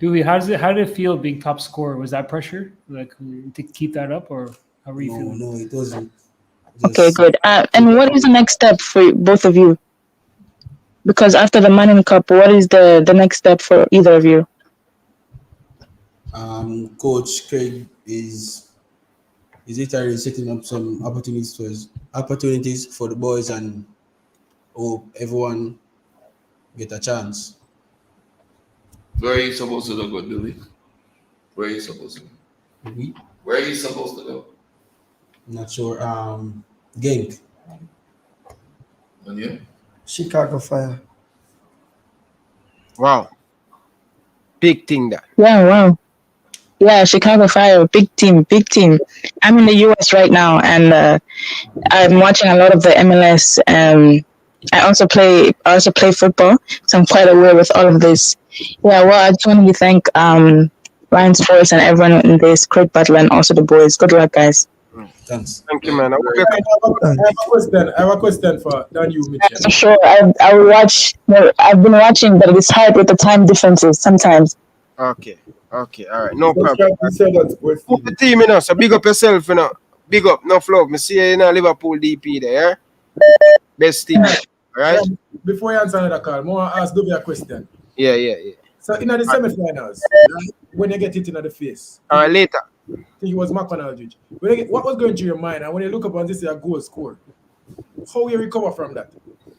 B: How did it feel being top scorer? Was that pressure, like, to keep that up, or how were you feeling?
F: No, it wasn't.
I: Okay, good. And what is the next step for both of you? Because after the Manning Cup, what is the next step for either of you?
F: Coach Craig is literally setting up some opportunities for the boys, and hope everyone get a chance.
A: Where are you supposed to go, Billy? Where are you supposed to go? Where are you supposed to go?
F: I'm not sure. Genk.
A: And you?
H: Chicago Fire.
C: Wow. Big thing that.
I: Yeah, wow. Yeah, Chicago Fire, big team, big team. I'm in the US right now, and I'm watching a lot of the MLS. I also play football, so I'm quite aware with all of this. Yeah, well, I just want to thank Ryan Sports and everyone in this great battle, and also the boys. Good luck, guys.
F: Thanks.
C: Thank you, man.
D: I have a question for Daniel Mitchell.
I: For sure, I will watch. Well, I've been watching, but it's hard with the time differences sometimes.
C: Okay, all right, no problem.
D: You said that Sports
C: Put the
D: TV.
C: team, so big up yourself, Big up, no love. Me see you in a Liverpool DP there, best team, all right?
D: Before you answer another call, I want to ask Dovey a question.
C: Yeah.
D: So in the semi-finals, when you get it in the face,
C: All right, later.
D: I think it was McConnell. What was going through your mind? And when you look up and this is a goal score, how you recover from that?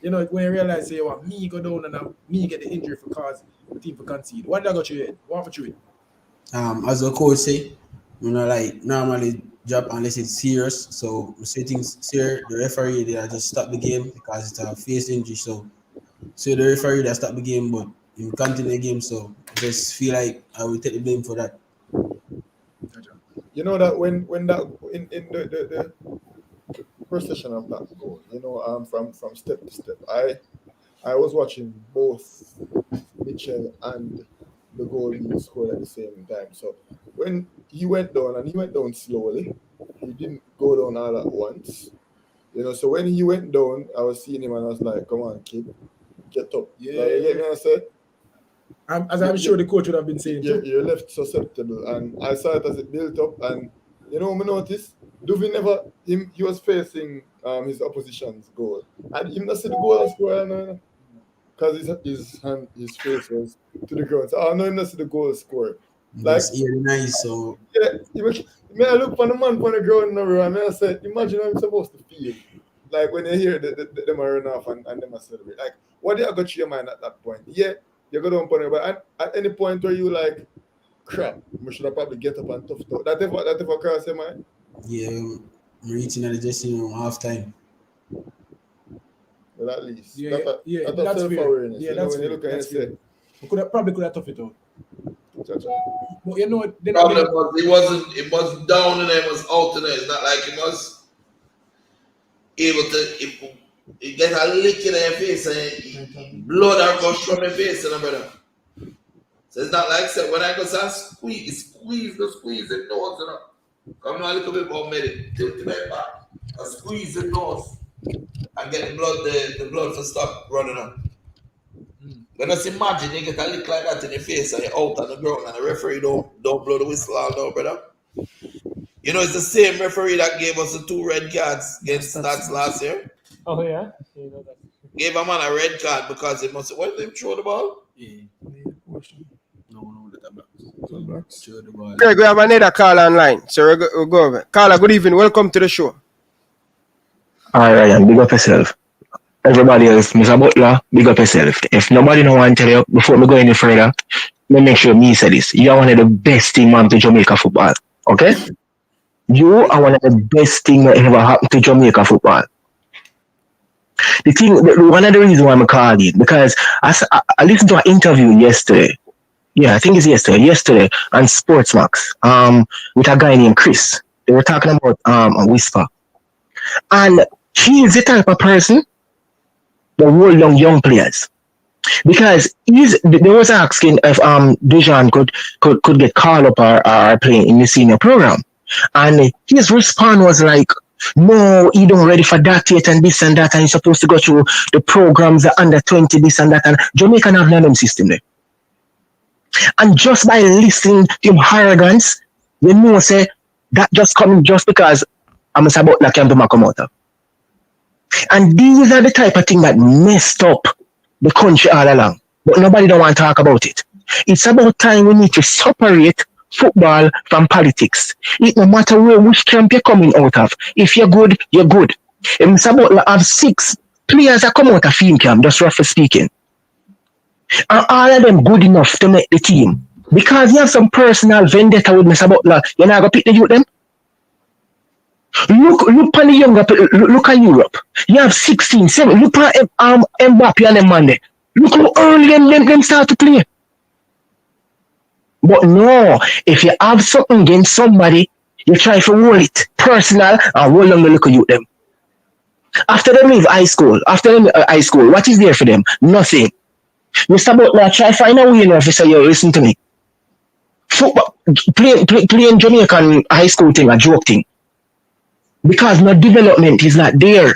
D: You know, when you realize, say, well, me go down and me get the injury for cause the team for concede. What did I go through your head? What happened through it?
F: As the coach say, like normally drop unless it's serious. So say things serious, the referee they just stop the game because it's a face injury. So the referee that stop the game, but he continue the game. So I just feel like I will take the blame for that.
D: You know that when that in the procession of that goal, from step to step, I was watching both Mitchell and the goal being scored at the same time. So when he went down slowly, he didn't go down all at once. So when he went down, I was seeing him and I was like, come on, kid, get up.
F: Yeah.
D: Like, you get me what I said? As I'm sure the coach would have been saying, you're left susceptible. And I saw it as it built up. And, me noticed, Duvin he was facing his opposition's goal. And he not see the goal score, because his face was to the ground. So I know him not see the goal score. Like,
F: nice. So
D: may I look on the man on the ground now, and I said, imagine how I'm supposed to feel. Like when you hear them run off and them celebrate. Like, what did I got through your mind at that point? Yeah, you go down on it, but at any point where you like, crap, we should have probably get up and tough talk. That ever cross your mind?
F: Yeah, I'm reaching at the dressing room half time.
D: Well, at least.
F: Yeah,
D: that's self-awareness.
F: Yeah,
D: that's
F: when you look at it, say,
D: we could have tough it out.
F: But
A: the problem was it was down and it was out and it's not like it was able to it get a lick in your face and blood are gush from your face, brother. So it's not like when I go squeeze the nose, Come on a little bit about medic, tilt the back, and squeeze the nose and get the blood to stop running up. But just imagine you get a lick like that in your face and you're out on the ground and the referee don't blow the whistle all now, brother. It's the same referee that gave us the 2 red cards against Stats last year.
B: Oh, yeah?
A: Gave a man a red card because he must. Why did he throw the ball?
F: Yeah. No, blocks. Throw the ball.
C: Greg, we have another call online. So we'll go over. Carla, good evening. Welcome to the show.
J: All right, Ryan, big up yourself. Everybody else, Mr. Butler, big up yourself. If nobody know want to tell you, before we go any further, let me make sure me say this. You are one of the best team to Jamaica football. Okay? You are one of the best things that ever happened to Jamaica football. One of the reasons why I'm calling, because I listened to an interview yesterday. Yeah, I think it's yesterday on Sportsmax, with a guy named Chris. They were talking about a whisper. And he is the type of person that will young players. Because they was asking if Dejan could get called up or play in the senior program. And his response was like, no, he don't ready for that yet and this and that, and he's supposed to go through the programs, the under 20, this and that, and Jamaica have none of them system there. And just by listening to him arrogance, say that just coming just because I'm a sabot like I'm to come out of. And these are the type of thing that messed up the country all along. But nobody don't want to talk about it. It's about time we need to separate football from politics. It no matter which camp you're coming out of. If you're good, you're good. If Mr. Butler have 6 players that come out of field camp, just roughly speaking. And all of them good enough to make the team. Because you have some personal vendetta with Mr. Butler, you're not going to pick the youth them. Look on the younger people, look at Europe. You have 16, 7. Look at Mbappe and them man there. Look how early them start to play. But no, if you have something against somebody, you try to roll it personal and roll on the look at you them. After they leave high school, what is there for them? Nothing. Mr. Butler, try find a way enough to say, yo, listen to me. Football, playing Jamaican high school thing, a joke thing. Because no development is not there.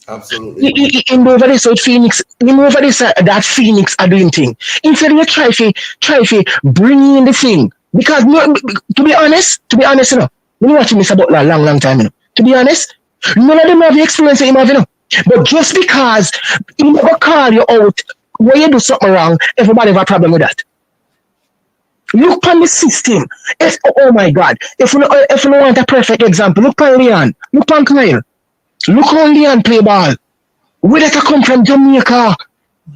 A: Absolutely.
J: In over this with Phoenix, that Phoenix are doing thing. Instead you try to bring in the thing. Because to be honest, you know, when you watch Mr. Butler a long time, you know. To be honest, none of them have the experience that you have, you know. But just because he never call you out when you do something wrong, everybody have a problem with that. Look on the system. Oh my God. If you want a perfect example, look on Leon. Look on Kyle. Look how Leon play ball. Where did I come from? Jamaica.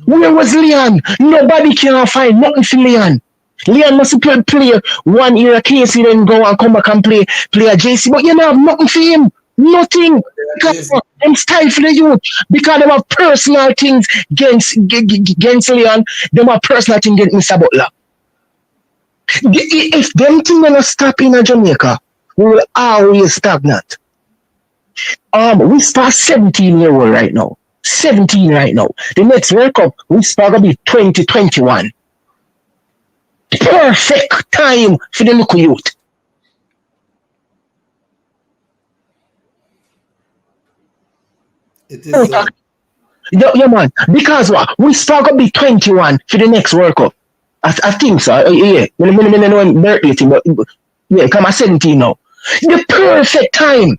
J: Where was Leon? Nobody can find nothing for Leon. Leon must play 1 year at KC, then go and come back and play a JC. But you don't have nothing for him. Nothing. Because I'm stifling the youth. Because they have personal things against Leon. They have personal things against Mr. Butler. If them things don't stop in Jamaica, we will always stagnant. We start 17-year-old right now. 17 right now. The next World Cup, we start gonna be 2021. Perfect time for the local youth.
A: It is so.
J: Yeah, man. Because what? We start gonna be 21 for the next World Cup. I think so. Yeah. I don't know birthday thing, but yeah, come at 17 now. The perfect time.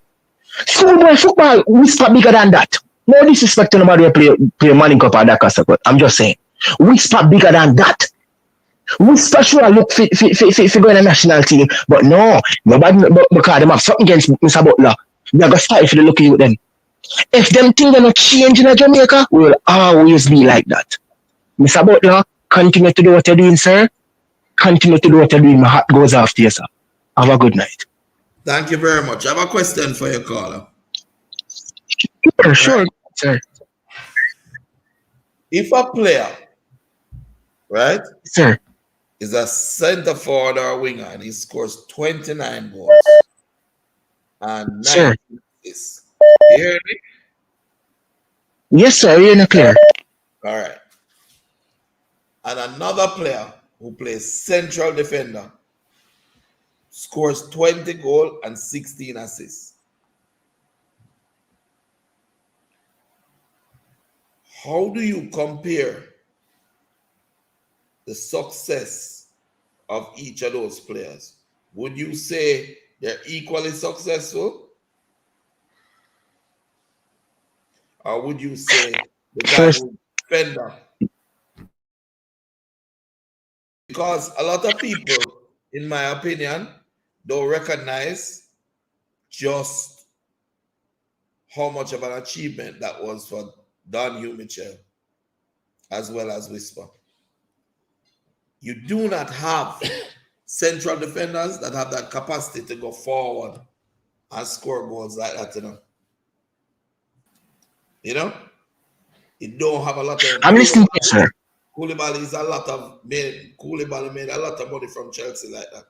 J: Schoolboy football, we start bigger than that. No disrespect to nobody who play Manning Cup or that kind of stuff, but I'm just saying. We start bigger than that. We start sure look fit going to national team, but no, nobody, because they have something against Mr. Butler. They're going to fight for the look at them. If them things are not changing in Jamaica, we will always be like that. Mr. Butler, continue to do what you're doing, sir. Continue to do what you're doing. My heart goes off to you, sir. Have a good night.
A: Thank you very much. I have a question for your caller.
J: Sure, sir.
A: If a player, right,
J: sir,
A: is a center forward or winger and he scores 29 goals and 9 assists, you hear me?
J: Yes, sir. You're in a clear.
A: All right. And another player who plays central defender scores 20 goals and 16 assists. How do you compare the success of each of those players? Would you say they're equally successful? Or would you say the guy who's defender? Because a lot of people, in my opinion, don't recognize just how much of an achievement that was for Don Hugh Mitchell as well as Whisper. You do not have central defenders that have that capacity to go forward and score goals like that, you know. You know? You don't have a lot of...
J: I'm listening, sir.
A: Koulibaly made a lot of money from Chelsea like that.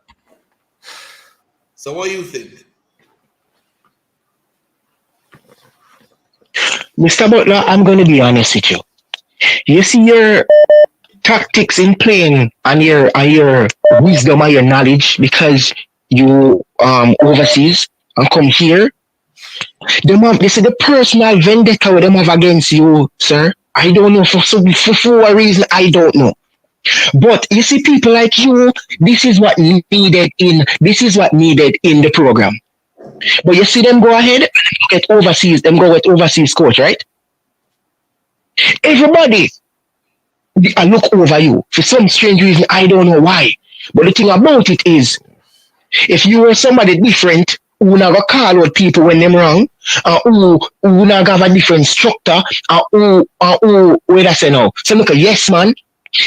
A: So what do you think?
J: Mr. Butler, I'm going to be honest with you. You see your tactics in playing and your wisdom and your knowledge because you overseas and come here. This is the personal vendetta with them have against you, sir. I don't know for a reason. I don't know. But you see, people like you, this is what needed in the program. But you see them go ahead and get overseas, them go with overseas coach, right? Everybody I look over you for some strange reason. I don't know why. But the thing about it is, if you were somebody different, who not gonna call out people when them wrong, who not have a different structure, who wait I say now. So look, yes man,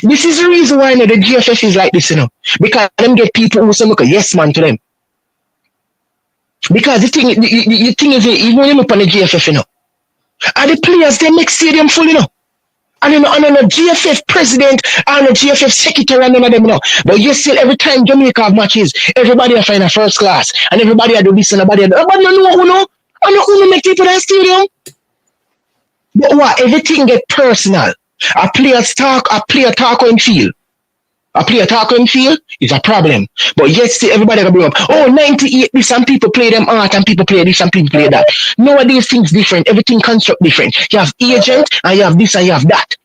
J: This is the reason why the GFF is like this, because them get people who say, look, yes man to them. Because the thing is, even when you look on the GFF, and the players, they make stadium full, And then the GFF president and the GFF secretary and none of them, But you still, every time Jamaica have matches, everybody are find a first class. And everybody are do this and everybody know who, I know who make people that stadium. But what? Everything get personal. A player talk on field. A player talk on field is a problem. But yet still everybody can bring up, 98, this and people play them art and people play this and people play that. Nowadays things different. Everything construct different. You have agent and you have this and you have that.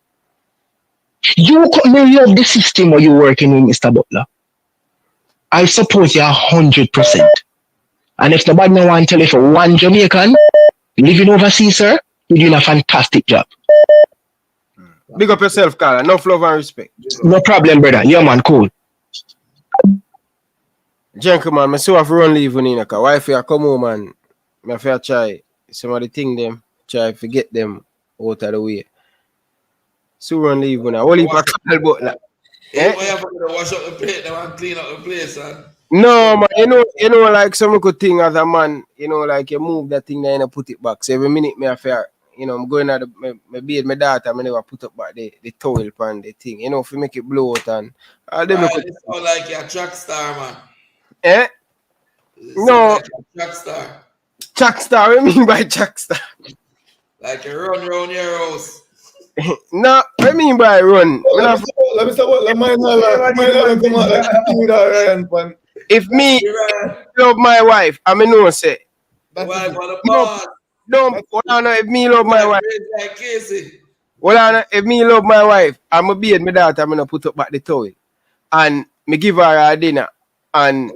J: You love the system where you working with Mr. Butler. I support you 100%. And if nobody no want to tell you for one Jamaican living overseas, sir, you're doing a fantastic job.
C: Big up yourself, Carl. Enough love and respect.
J: No problem, brother. Yeah, man, cool.
C: Gentlemen, I still have to run leave when you know. Wife, I come home and I have to try some of the things them, try to get them out of the way. So run leave when I only pack Carl Butler.
A: Yeah, you have to wash up the plate now and clean up the place, son.
C: No, man, you know, like some good thing as a man, like you move that thing there and put it back. So every minute me affair. I'm going at my beard, my daughter, I never put up back the towel and the thing, if you make it blow out and all them.
A: It sound like you're a track star, man.
C: Eh? No.
A: Like a track star.
C: Track star, what do you mean by track star?
A: Like you run around your house.
C: No, what do you mean by run?
D: Let me say what,
C: if me love my wife, I mean no say.
A: Wife on the boss.
C: No, if me love my wife.
A: Like Casey.
C: If me love my wife, I'm a beard, my daughter, I'm gonna put up back the towel. And me give her a dinner. And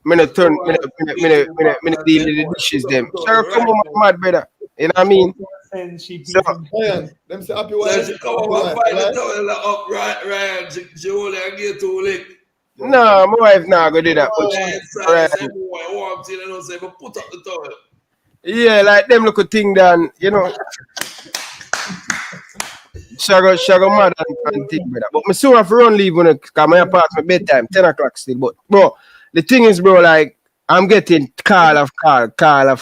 C: me no turn, me no deal with the dishes them. Sure, come on, mad brother. You know what I mean? So,
D: them say happy wife.
A: So she come up and find the towel up, Ryan. She only get too lick.
C: No, my wife not gonna do that.
A: Put up the towel.
C: Yeah, like them little thing done, Shago mad and thing, brother. But me still have to run leave when I come my past my bedtime, 10 o'clock still. But bro, the thing is, bro, like I'm getting call of call. Carla,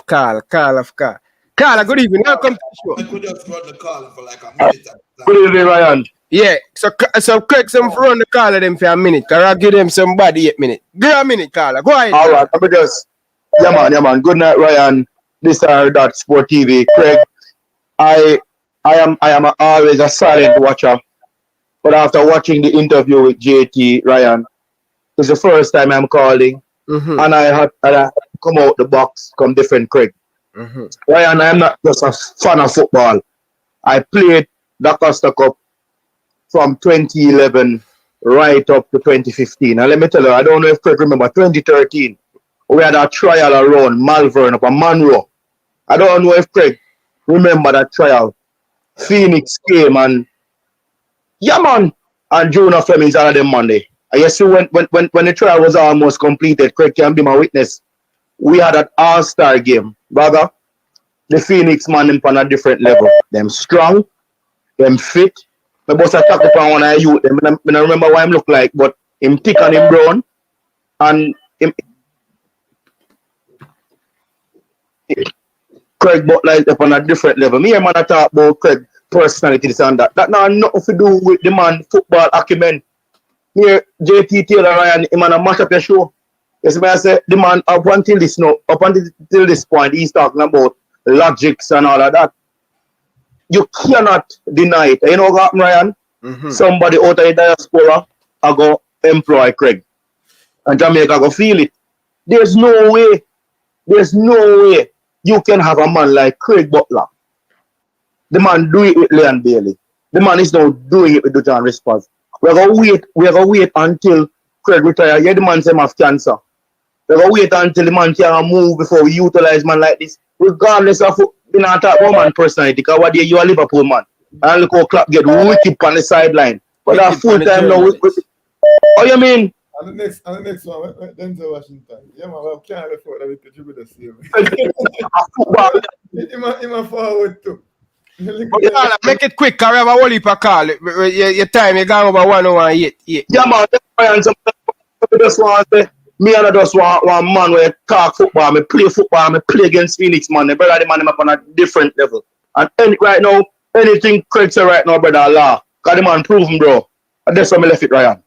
C: good evening. Welcome to the show.
A: I could just run the call for like a minute.
G: Good evening, Ryan.
C: Yeah, so Craig, some run the call of them for a minute. Cause I'll give them somebody 8 minutes. Give a minute, Carla. Go ahead.
G: All right, let me just. Yeah, man. Good night, Ryan. This is that Sport TV. Craig, I am always a silent watcher, but after watching the interview with JT Ryan, it's the first time I'm calling, and I had come out the box, come different, Craig. Ryan, I'm not just a fan of football. I played the Costa Cup from 2011 right up to 2015. And let me tell you, I don't know if Craig remember 2013. We had a trial around Malvern up a Monroe. I don't know if Craig remember that trial. Phoenix came and and Jonah Fleming's out of them Monday. I guess when the trial was almost completed, Craig can be my witness. We had an all-star game, brother. The Phoenix man them on a different level. Them strong, them fit. My boss attack upon one of youth. I don't remember what him look like, but him thick and him brown. And him Craig Butler is up on a different level. Me and man I talk about Craig personality, this and that. That now nothing to do with the man football acumen. Here, JT Taylor Ryan, him man a mash up your show. Yes, I say the man up until this point, he's talking about logics and all of that. You cannot deny it. You know what, Ryan? Somebody out of the diaspora I go employ Craig. And Jamaica go feel it. There's no way you can have a man like Craig Butler. The man do it with Leon Bailey. The man is now doing it with Dujan Response. We're gonna wait until Craig retire. Yeah, the man say have cancer. We're gonna wait until the man can move before we utilize man like this. Regardless of we not talk about man personality, because what day you a Liverpool man. And look how Klopp get wicked on the sideline. But that full time now oh you mean?
D: And the next one, Denzel Washington. Yeah, man, I can't afford that we could do the same. Him a forward too.
C: But yeah, make it quick, I have a whole heap of call. Your time, you got over 1 hour and 8.
E: Yeah, man. Ryan, I just want to say, me and I just want one man where talk football, me play against Phoenix, man. The brother, the man, up on a different level. And right now, anything Craig say right now, brother, Allah. Because the man prove him, bro. And that's why I left it, Ryan.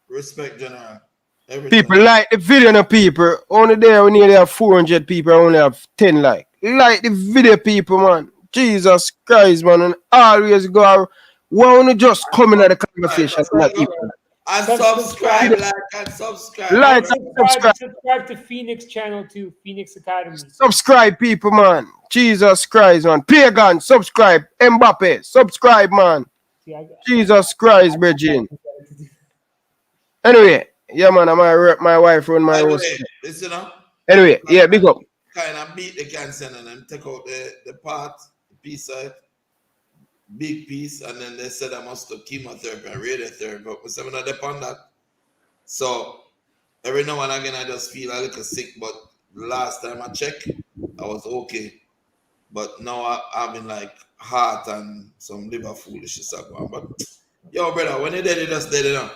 A: Respect, General. Everything.
C: People like the video, no people. Only there, we nearly have 400 people, I only have 10 like. Like the video, people, man. Jesus Christ, man. And always go, why don't you just come in at the conversation?
A: And subscribe, like, and subscribe.
C: Like and subscribe.
B: Subscribe to Phoenix channel too, Phoenix Academy.
C: Subscribe, people, man. Jesus Christ, man. Pagan, subscribe. Mbappe, subscribe, man. Jesus Christ, Virgin. Anyway, yeah, man, my wife run my house.
A: Listen up.
C: Anyway, yeah, big up.
A: Kind of beat the cancer and then take out the part, the piece side, big piece, and then they said I must do chemotherapy and radiotherapy, but we're not upon that. So every now and again I just feel a little sick, but last time I checked, I was okay. But now I'm in like heart and some liver foolishness. But yo, brother, when you did it, just did it now.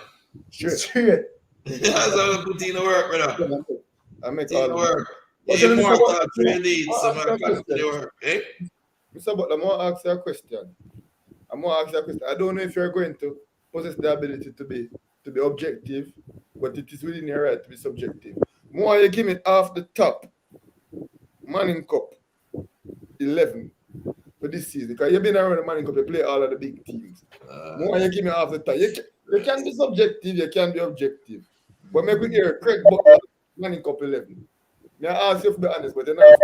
D: Straight.
A: That's how I put in the work, brother.
D: I make
A: all
D: all
A: the work.
D: What's
A: Yeah,
D: the
A: more
D: Mr.
A: thought, three leads,
D: I'll
A: some
D: ask you a question.
A: work, eh?
D: Mr. Butler, I'm going to ask you a question. I don't know if you're going to possess the ability to be objective, but it is within your right to be subjective. More you give me off the top, Manning Cup 11 for this season, because you've been around the Manning Cup, you play all of the big teams. More you give me off the top. You can be subjective, you can be objective. But make we hear Craig Butler, Manning Cup 11. May I ask you to be honest, but you're not.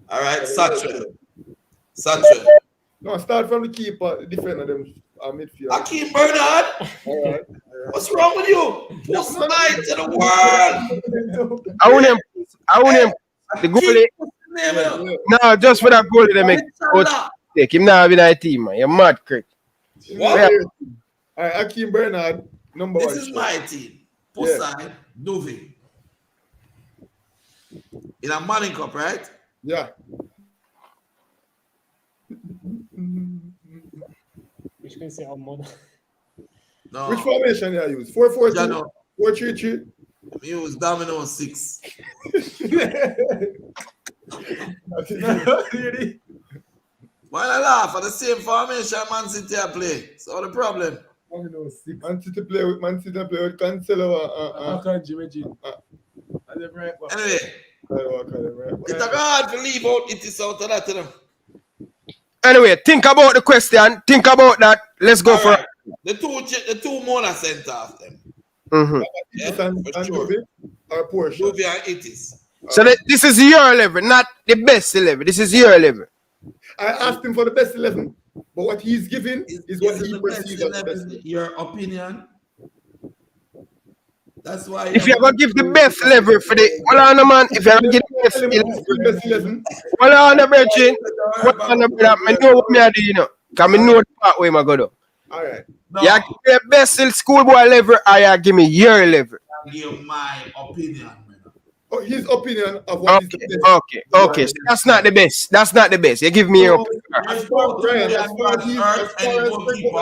A: All right, Satchel.
D: No, start from the keeper, defender them midfield.
A: Akeem Bernard?
D: All right.
A: What's wrong with you? Post night to the world.
C: I want him. The goalie. No, just for that goalie, they make take him now in our team, man. You're mad, Craig.
A: What?
D: All right, Akeem Bernard, number
A: This
D: 1.
A: is my team. Post side, Duve. In a Manning Cup, right?
D: Yeah.
B: Which can say Almoda.
A: No.
D: Which formation you use? 4-4-2? 4-3-3?
A: I use Domino 6. Why I laugh at the same formation Man City play? So the problem.
D: Man City play with Cancelo.
A: Anyway, it's a hard to leave out it is out of that, you know.
C: Anyway, think about the question. Think about that. Let's go for
A: right. The two Mona sent off them.
D: Yeah, for sure. Or Porsche.
A: Duve and Itis.
C: So this is your level, not the best 11. This is your level.
D: I asked him for the best 11, but what he's giving is what he perceives as the best.
A: Your opinion. That's why.
C: If you're gonna give the best level for the man, if you're gonna give the best 11, well on the bridging, I know what me I do, you know. Cause I know the part where I go to.
D: Alright.
C: No. You give me the best schoolboy level, or you give me your level.
A: Give my opinion.
D: Oh, his opinion of what is the best.
C: Okay. So that's not the best. That's not the best. You give me your opinion.
D: As far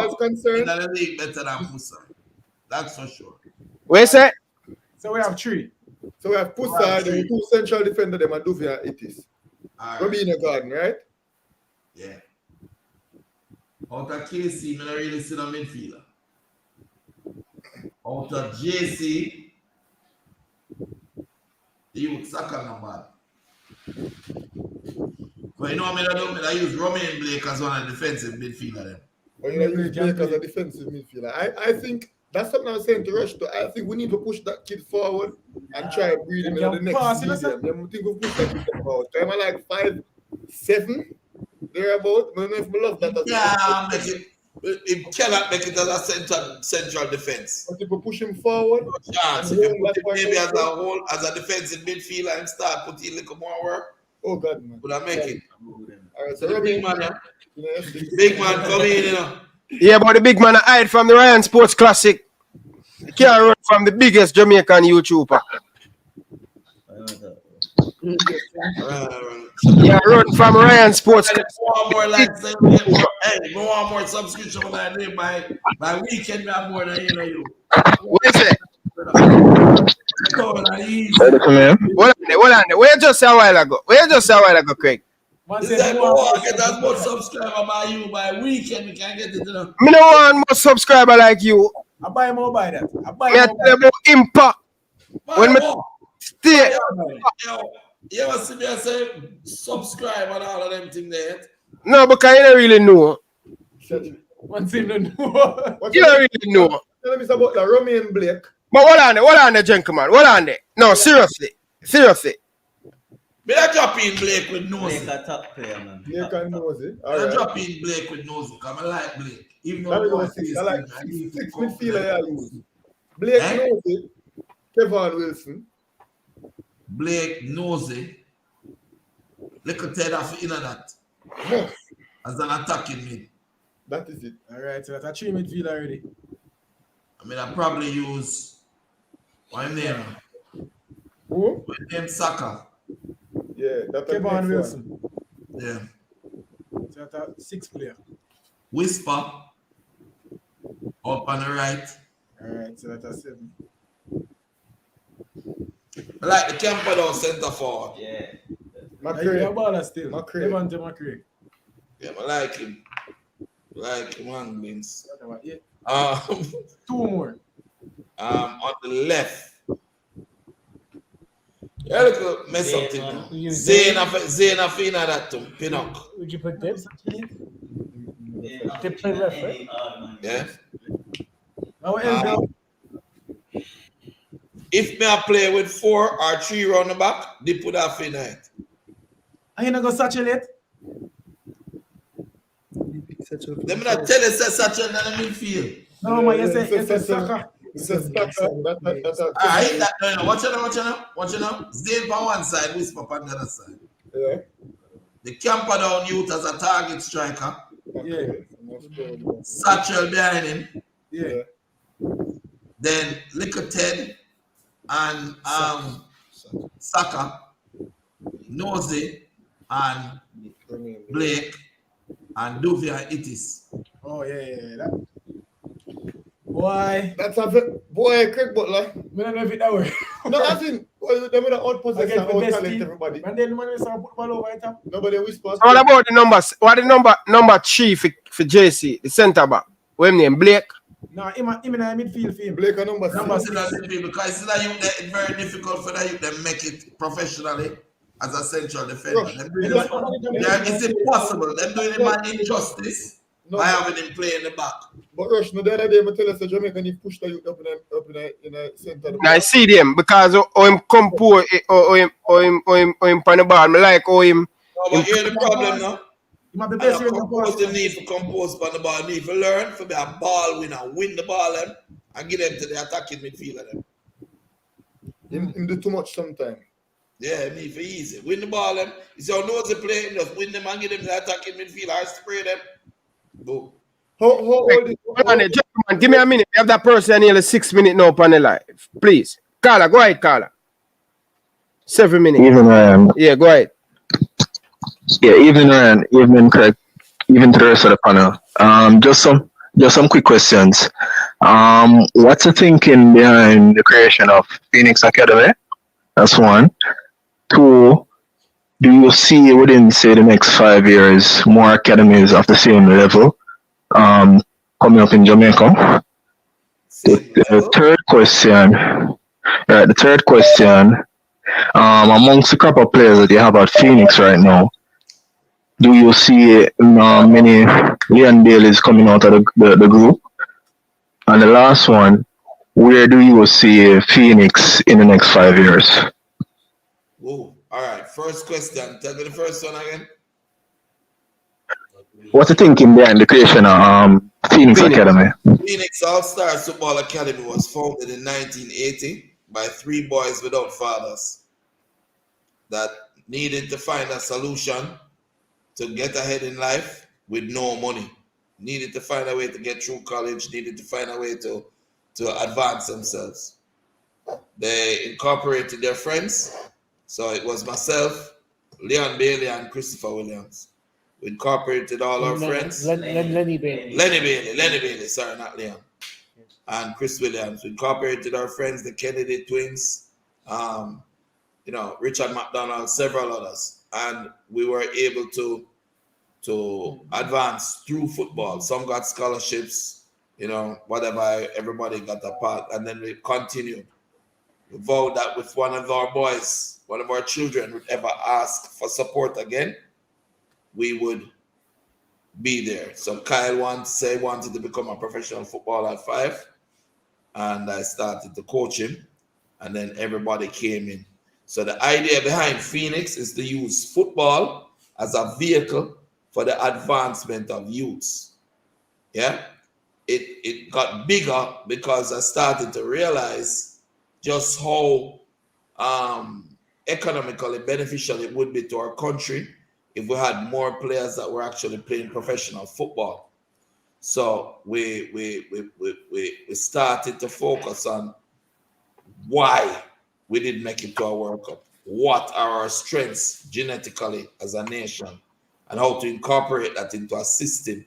D: as concerned,
A: in the league better than Musa. That's for sure.
C: Where's that?
F: So we have 3.
D: So we have Pusa, the 2 central defender, them and Duve and Itis. We'll be in the garden, right?
A: Yeah. Out of KC, I don't really see the midfielder. Out of JC, you Saka number. But you know what I use Romain Blake as one of the defensive midfielder.
D: Or you use Blake as a defensive midfielder. I think that's something I was saying to Rush to. I think we need to push that kid forward and try and breed him in the next season. I think we push that kid forward. I'm like 5'7", thereabout. I don't know if we love that.
A: Yeah, make it. It cannot make it as a central defense.
D: But if we push him forward,
A: no chance. If you put him maybe as a whole, as a defensive midfielder and start putting a little more work.
D: Oh God, man.
A: Would I make it?
D: All right,
A: so the big man, big man come in, you know.
C: Yeah, but the big man hide from the Ryan Sports Classic. He can't run from the biggest Jamaican YouTuber. Yeah, run from Ryan Sports.
A: More like say we get more. Hey, we want more subscription when I do by weekend. We have more than you.
C: What is it?
J: Ready for me?
C: Hold on. Where just a while ago, Craig?
A: He said, "Go on, get as much subscriber by you by weekend. We can get it. You know.
C: Me no want more subscriber like you.
F: I buy more by that. I buy
C: Me
F: more.
C: tell you about impact. When me stay.
A: You ever see me say subscribe and all of them things there?
C: No, because you don't really know.
F: One thing to know.
C: You don't really know.
D: Tell me about the Romain Blake.
C: But hold on there, gentlemen. Hold on there. No, seriously.
A: Me I drop in Blake with Nosy.
K: Blake a top player, man.
D: Blake and Nosy.
A: I drop in Blake with Nosy because I like Blake. Even though
D: I like six midfielder I use. Blake Nosy, Kevin Wilson.
A: Blake Nosy. Little Ted off in that. As an attacking mid.
D: That is it.
F: Alright, so that's a 3 midfield already.
A: I mean, I probably use one name.
D: Who?
A: One name Saka.
D: Yeah, that's
F: Kevin Wilson.
A: Yeah.
F: So that's a 6 player.
A: Whisper. Up on the right.
F: Alright, so that's a 7.
A: I like the camper down centre forward.
K: Yeah.
F: McCray. Yeah, baller still.
D: McCray.
F: McCray.
A: Yeah, I like him. Like him and Vince.
F: Yeah.
A: 2
F: more.
A: On the left. Yeah, look, mess up thing. Zayn Afina that to Pinnock.
B: Would you put Dips? Dip play left, right?
A: Yeah. If me I play with 4 or 3 round the back, they put Afina it.
F: Are you not going to saturate?
A: Let me not tell you such a midfield.
F: No, man, you say Saka.
A: Watch it now. Zayn on one side, Whisper on the other side.
D: Yeah.
A: The camper down youth as a target striker.
F: Yeah.
A: Satchel behind him.
F: Yeah.
A: Then Little Ted and Saka, Nosy and Blake and Duvia Itis.
F: Oh yeah. That. Boy.
D: That's a boy, Craig Butler.
F: Me don't know if it that way.
D: No, I think them with the out possession, out talent, everybody.
F: And then when we start put ball over it up.
D: Nobody whispers.
C: What about the numbers? What the number 3 for JC, the centre back? What name? Blake?
F: No, him in the midfield for him.
D: Blake a number 6.
A: Because it's very difficult for them to make it professionally as a central defender. It's impossible. They're doing him an injustice by having him play in the back.
D: But Rush, no, the other day, I tell us that Jamaican he pushed the youth up in a center.
C: Now I see them because him compose or him on the ball. I like how him.
A: No, but here's the problem now. Compose need to compose on the ball. Need to learn to be a ball winner, win the ball and give them to the attacking midfielder.
D: Him do too much sometimes.
A: Yeah, need for easy. Win the ball them. You see how Nosy play, just win them and give them the attacking midfielder, spray them. Boom.
C: Hold on, gentlemen, give me a minute. We have that person nearly 6 minutes now on the live. Please. Carla, go ahead, Carla. 7 minutes.
J: Evening, Ryan.
C: Yeah, go ahead.
J: Yeah, evening, Ryan. Evening, Craig. Even to the rest of the panel. Just some quick questions. What's the thinking behind the creation of Phoenix Academy? That's 1. 2, do you see within, say, the next 5 years more academies of the same level coming up in Jamaica? The third question, amongst the crop of players that you have at Phoenix right now, do you see many Leon Baileys coming out of the group? And the last one, where do you see Phoenix in the next 5 years?
A: Whoa. All right. First question. Tell me the first one again.
J: What's the thinking behind the creation of Phoenix Academy?
A: Phoenix All-Stars Football Academy was founded in 1980 by 3 boys without fathers that needed to find a solution to get ahead in life with no money. Needed to find a way to get through college, needed to find a way to advance themselves. They incorporated their friends, So it was myself, Leon Bailey, and Christopher Williams. We incorporated all our friends.
B: Lenny Bailey.
A: Lenny Bailey, sorry, not Leon. And Chris Williams. We incorporated our friends, the Kennedy twins, Richard McDonald, several others. And we were able to advance through football. Some got scholarships, whatever, everybody got a part. And then we continued. We vowed that if one of our boys, one of our children would ever ask for support again, we would be there. So Kyle wanted to become a professional footballer at 5, and I started to coach him, and then everybody came in. So the idea behind Phoenix is to use football as a vehicle for the advancement of youths. Yeah, it got bigger because I started to realize just how economically beneficial it would be to our country if we had more players that were actually playing professional football. So we started to focus on why we didn't make it to our World Cup. What are our strengths genetically as a nation, and how to incorporate that into a system,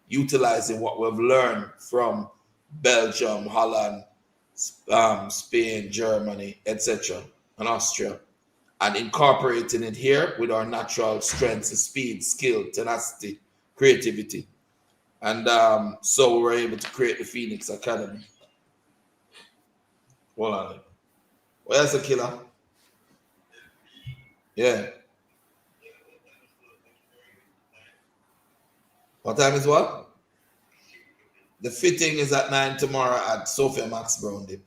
A: utilizing what we've learned from Belgium, Holland, Spain, Germany, etc., and Austria, and incorporating it here with our natural strengths, speed, skill, tenacity, creativity. And so we were able to create the Phoenix Academy. Hold on. Where's the killer? Yeah. What time is what? The fitting is at 9 tomorrow at Sophia Max Brown Dip.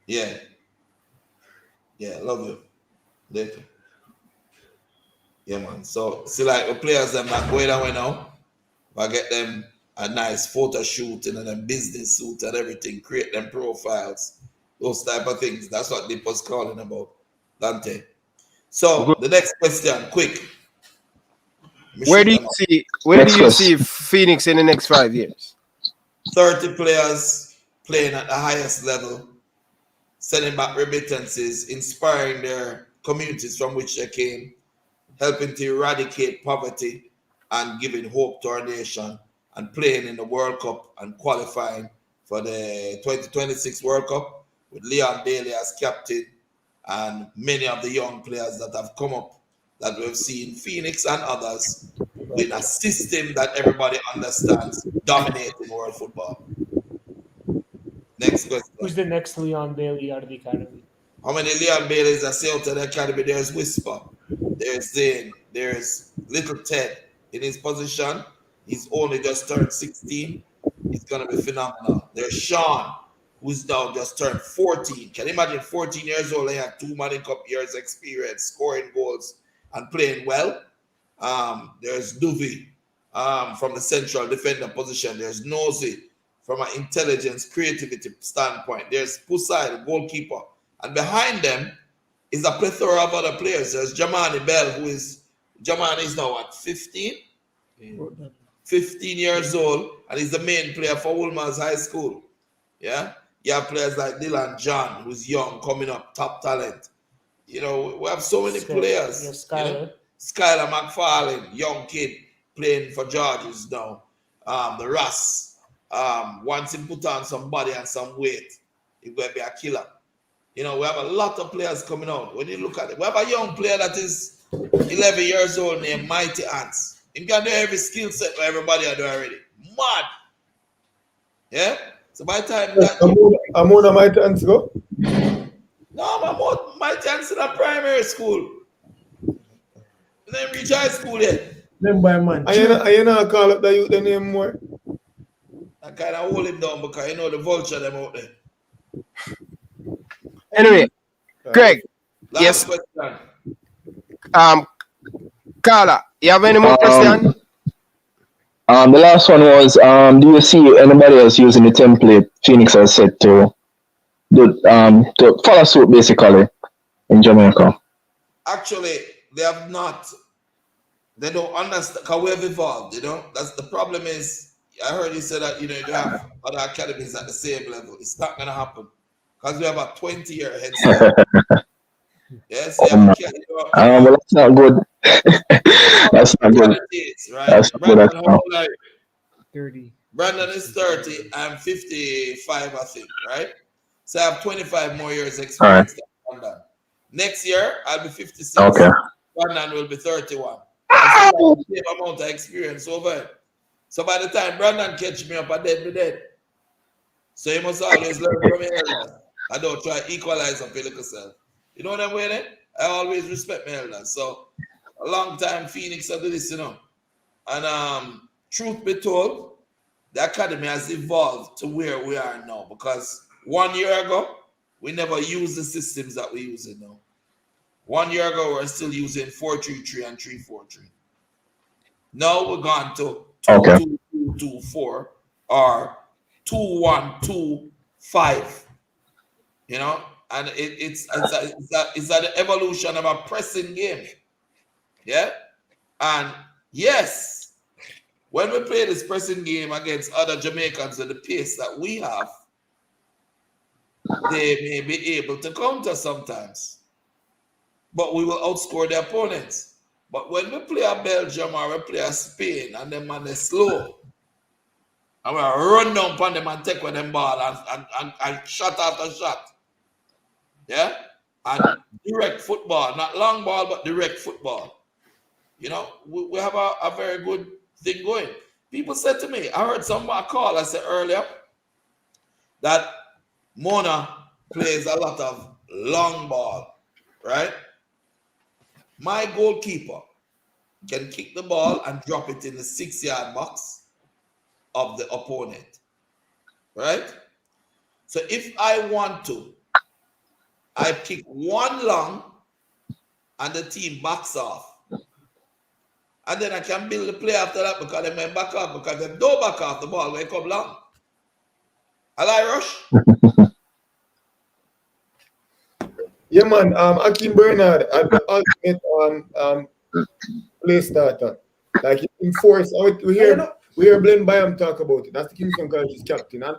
A: Yeah. Yeah, love you. Later. Yeah, man. So, see, like the players, them not going away now. I get them a nice photo shoot and a business suit and everything, create them profiles, those type of things. That's what Dip was calling about, Dante. So, the next question, quick.
C: Where do you see Phoenix in the next 5 years?
A: 30 players playing at the highest level, sending back remittances, inspiring their communities from which they came, helping to eradicate poverty and giving hope to our nation, and playing in the World Cup and qualifying for the 2026 World Cup with Leon Bailey as captain and many of the young players that have come up that we've seen, Phoenix and others, with a system that everybody understands, dominating world football. Next question.
B: Who's the next Leon Bailey out of the academy?
A: How many Leon Baileys are still to the academy? There's Whisper, there's Zane, there's Little Ted in his position. He's only just turned 16. He's going to be phenomenal. There's Sean, who's now just turned 14. Can you imagine 14 years old? He had 2 Manning Cup years experience, scoring goals and playing well. There's Duvey from the central defender position. There's Nosy from an intelligence, creativity standpoint. There's Pusai, the goalkeeper. And behind them is a plethora of other players. There's Jamani Bell, Jamani is now at 15? 15 years old, and he's the main player for Wolmer's High School. Yeah? You have players like Dylan John, who's young, coming up, top talent. We have so many players.
B: Yes, Skylar.
A: Skylar McFarlane, young kid, playing for Georges now. The Russ. Once he put on some body and some weight, he's going to be a killer. We have a lot of players coming out. When you look at it, we have a young player that is 11 years old named Mighty Ants. He can do every skill set for everybody I do already. Mad. Yeah? So by the time that...
D: I'm on a Mighty Ants go?
A: No, I'm on Mighty Ants in a primary school. And then reach high school yet.
H: Them by man.
D: I you not call up the youth the name more?
A: I kind of hold him down because the vulture them out there.
C: Anyway, Greg.
A: Last question.
C: Carla, you have any more questions?
J: The last one was, do you see anybody else using the template Phoenix has set to follow suit basically in Jamaica?
A: Actually, they have not. They don't understand how we have evolved. That's the problem. Is I heard you say that you have other academies at the same level. It's not gonna happen because we have a 20-year head start. Yes, you have
J: Well, that's not good. That's not good.
A: right?
J: That's not good.
A: Brandon,
J: That's
A: how
J: not.
A: old are you?
B: 30.
A: Brandon is 30. I'm 55, I think, right? So I have 25 more years
J: All right.
A: experience than Brandon. Next year, I'll be 56.
J: Okay.
A: Brandon will be 31. I still have the same amount of experience over. So by the time Brandon catch me up, I dead be dead. So you must always learn from your elders. I don't try to equalize up your little self. You know what I'm saying? I always respect my elders. So a long time Phoenix I do this, And truth be told, the academy has evolved to where we are now because 1 year ago, we never used the systems that we're using now. 1 year ago, we're still using 4-3-3 and 3-4-3. Now we're gone to 2-2-2-4 or 2-1-2-5. And it's an evolution of a pressing game. Yeah? And yes, when we play this pressing game against other Jamaicans with the pace that we have, they may be able to counter sometimes. But we will outscore the opponents. But when we play a Belgium or we play a Spain and them man is slow, and we run down upon them and take with them ball and shot after shot. Yeah? And direct football, not long ball, but direct football. We have a very good thing going. People said to me, I heard someone call, I said earlier, that Mona plays a lot of long ball, right? My goalkeeper can kick the ball and drop it in the 6-yard box of the opponent, right? So if I want to, I kick one long and the team backs off. And then I can build the play after that because they may back off. Because if they don't back off, the ball will come long. I like rush.
D: Yeah, man. Akeem Bernard, the ultimate play starter. Like in force, we hear Blaine Byam talk about it. That's the Kingston College's captain. And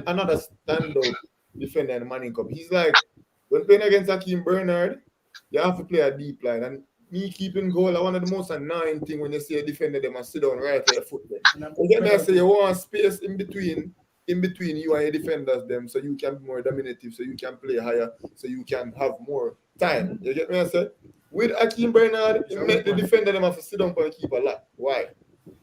D: another standout defender in the Manning Cup. He's like, when playing against Akeem Bernard, you have to play a deep line. And me keeping goal, one of the most annoying thing when you see a defender, they must sit down right at your foot. You get me? I say you want space in between you and your defenders them, so you can be more dominative, so you can play higher, so you can have more time. You get me? I said, with Akeem Bernard, it make the defender them have to sit down for the keeper a lot. Why?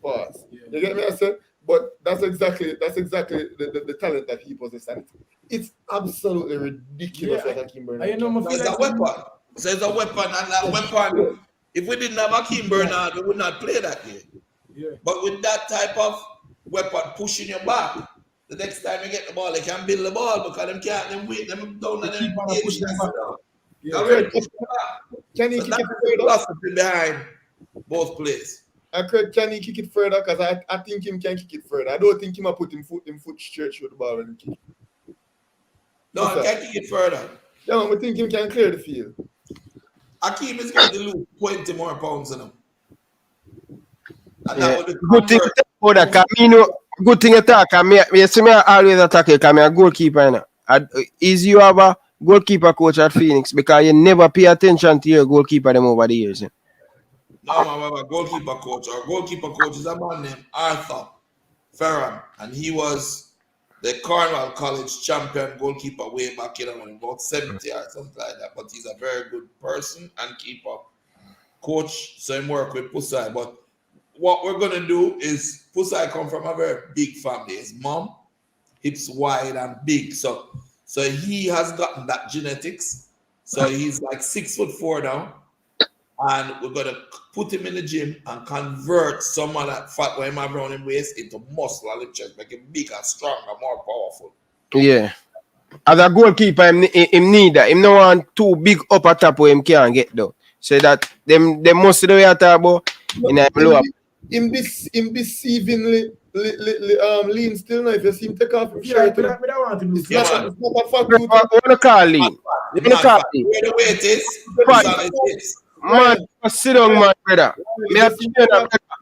D: Pause. You get me? I said, but that's exactly the talent that he possesses. And it's absolutely ridiculous what Akeem Bernard.
A: It's a weapon. So it's a weapon, and that weapon, if we didn't have Akeem Bernard, we would not play that game. Yeah. But with that type of weapon pushing your back, the next time you get the ball, they can build the ball because them wait them down and them push them back.
D: Can he kick it
A: further? Behind both plays.
D: Can he kick it further? Because I think him can kick it further. I don't think him will put him foot straight through the ball and kick.
A: No, he can kick it further.
D: Yeah, man, we think him can clear the field.
A: Akeem is going to lose 20 more pounds than him.
C: Yeah. Good thing to talk about that, good thing to talk. You see me always attack you because I'm a goalkeeper. Is you have a goalkeeper coach at Phoenix because you never pay attention to your goalkeeper them over the years.
A: No, man, we have a goalkeeper coach. Our goalkeeper coach is a man named Arthur Ferran, and he was the Cornwall College champion goalkeeper way back in about 70 or something like that. But he's a very good person and keeper coach. So he work with Pusai. But what we're gonna do is Pusai come from a very big family. His mom, hips wide and big. So he has gotten that genetics. So he's like 6'4" now. And we're gonna put him in the gym and convert some of that fat where him have around him waist into muscle and him chest, make him bigger, stronger, more powerful.
C: Yeah. As a goalkeeper, him need that. Him no want too big upper top where him can't get though. So that them must do the way I talk about in a blow up.
D: In deceivingly lean still now. If you see him take off his shirt, it's not a fat dude.
C: I want to call lean. You want to call lean.
A: Where the weight is,
C: man, sit down, man, brother.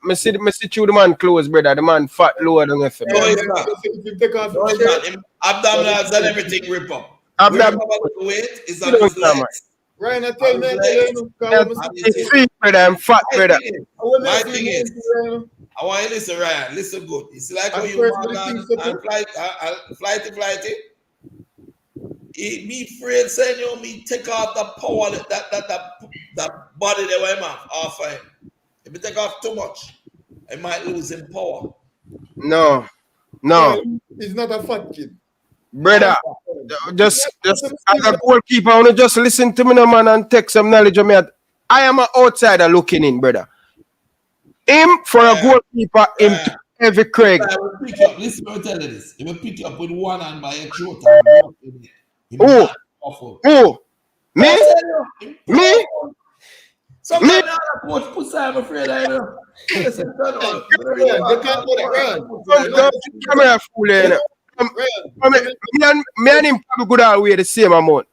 C: Me see through the man clothes, brother. The man fat lower than FM.
A: No, it's not. No, it's not. Abdominals and everything rip up. Abdominal weight is on his legs.
D: Ryan, I tell me, I tell you,
C: It's free, brother. I'm fat, brother.
A: My thing is, I want you to listen, Ryan. Listen good. It's like how you Morgan and flighty. Me afraid saying you me take off the power that body that way man off him. If you take off too much, I might lose in power.
C: No.
D: He's not a fat kid.
C: Brother, just as a goalkeeper, I want to just listen to me, no man, and take some knowledge of me. I am an outsider looking in, brother. Him for a goalkeeper, him every Craig.
A: Listen, I'll tell you this. He will pick you up with one hand by your throat.
C: Who? Me?
A: Sometimes I coach pussy, I'm afraid I know. Listen,
D: They can't put it around.
C: Don't camera fool, you know. Me and him probably good all way the same amount.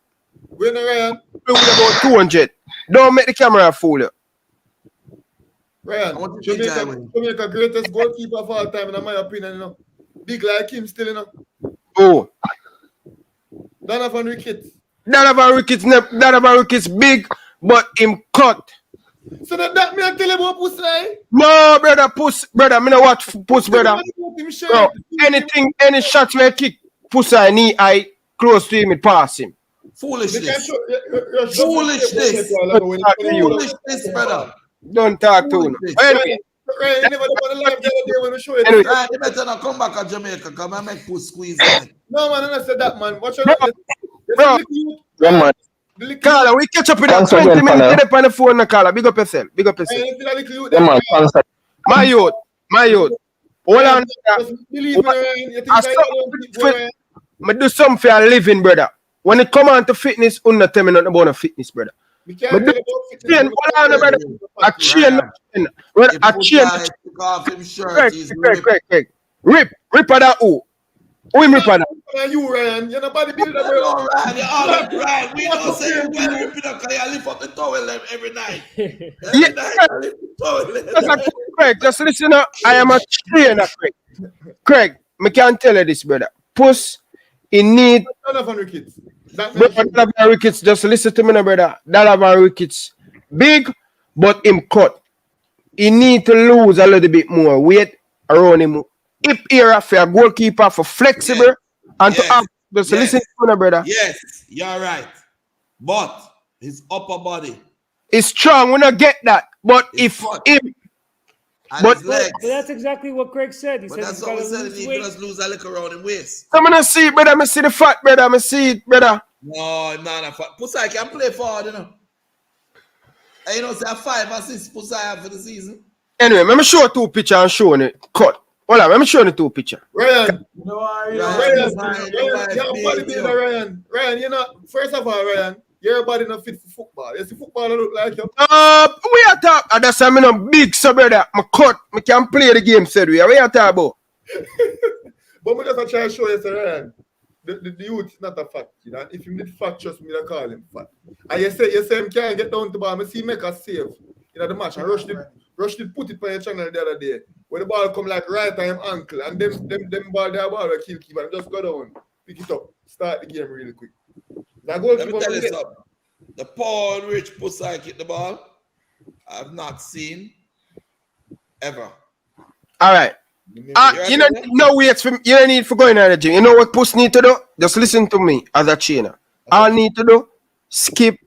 D: We're not Ryan.
C: We with about 200. Don't make the camera fool you.
D: Ryan, Jamaica greatest goalkeeper of all time, in my opinion, you know. Big like him still, you know.
C: Oh.
D: Donovan Ricketts.
C: Donovan Ricketts big, but him cut.
D: So that me I tell you about Puss, right?
C: No, brother, me no watch Puss, brother. Bro, any shots where kick Puss I knee I close to him, it pass him.
A: Foolishness, brother.
C: Don't talk to him. Anyway.
D: Right, you never done a live the other day when we show it.
C: Anyway.
A: Right, you better not come back to Jamaica, come and make Puss squeeze in.
D: No, man, I said that, man. Watch
C: out. Bro.
J: Yeah, man.
C: Carla, we catch up with that 20 minutes. Get up on the phone, Carla. Big up yourself.
J: Yeah, man.
C: My youth. Hold on. I do something for a living, brother. When it come on to fitness, not tell me nothing about fitness, brother. I Rip at that who? Who him rip at that?
D: You, Ryan. You're not bodybuilder, bro.
A: Ryan, we don't say you well rip it up because you lift up the towel every night.
C: Craig, just listen up. I am a trainer, Craig. Craig, I can't tell you this, brother. Puss, he need...
D: Donovan Ricketts.
C: Donovan Ricketts, just listen to me now, brother. Donovan Ricketts, big, but him cut. He need to lose a little bit more weight around him. Hip era for a goalkeeper, for flexible, and to have, just listen to me, brother.
A: Yes, you're right. But his upper body
C: is strong. We not get that. But if him...
B: But that's exactly what Craig said. He said
A: that's what we said. He just lose a little around the waist.
C: I'm gonna see it, brother. I'm see the fat, brother. I'm see it, brother.
A: No, I'm not a fat. Pusai can play forward, you know. And you know, say 5 assists Pusai have for the season.
C: Anyway, let me show 2 pictures and show it. Cut. Hold on, let me show you 2 pictures.
D: Ryan, Ryan, you know, first of all, Ryan, your body not fit for football. You see football look like you.
C: We are talking. That's why I'm not big, so brother. I cut. I can play the game, said we. We are talking about.
D: But we just try to show you, Ryan. The youth is not a fat kid. And if you need fat, trust me, I call him fat. And you say him can't get down to ball. I see him make a save in the match. And Rush did put it on your channel the other day. When the ball come like right on him ankle. And them ball will kill keeper. And just go down, pick it up, start the game really quick.
A: Let me tell you something. The power in which Pusai kick the ball, I've not seen ever.
C: All right. You know, no wait for you don't need for going to the gym. You know what Puss need to do? Just listen to me as a trainer. All I need to do, skip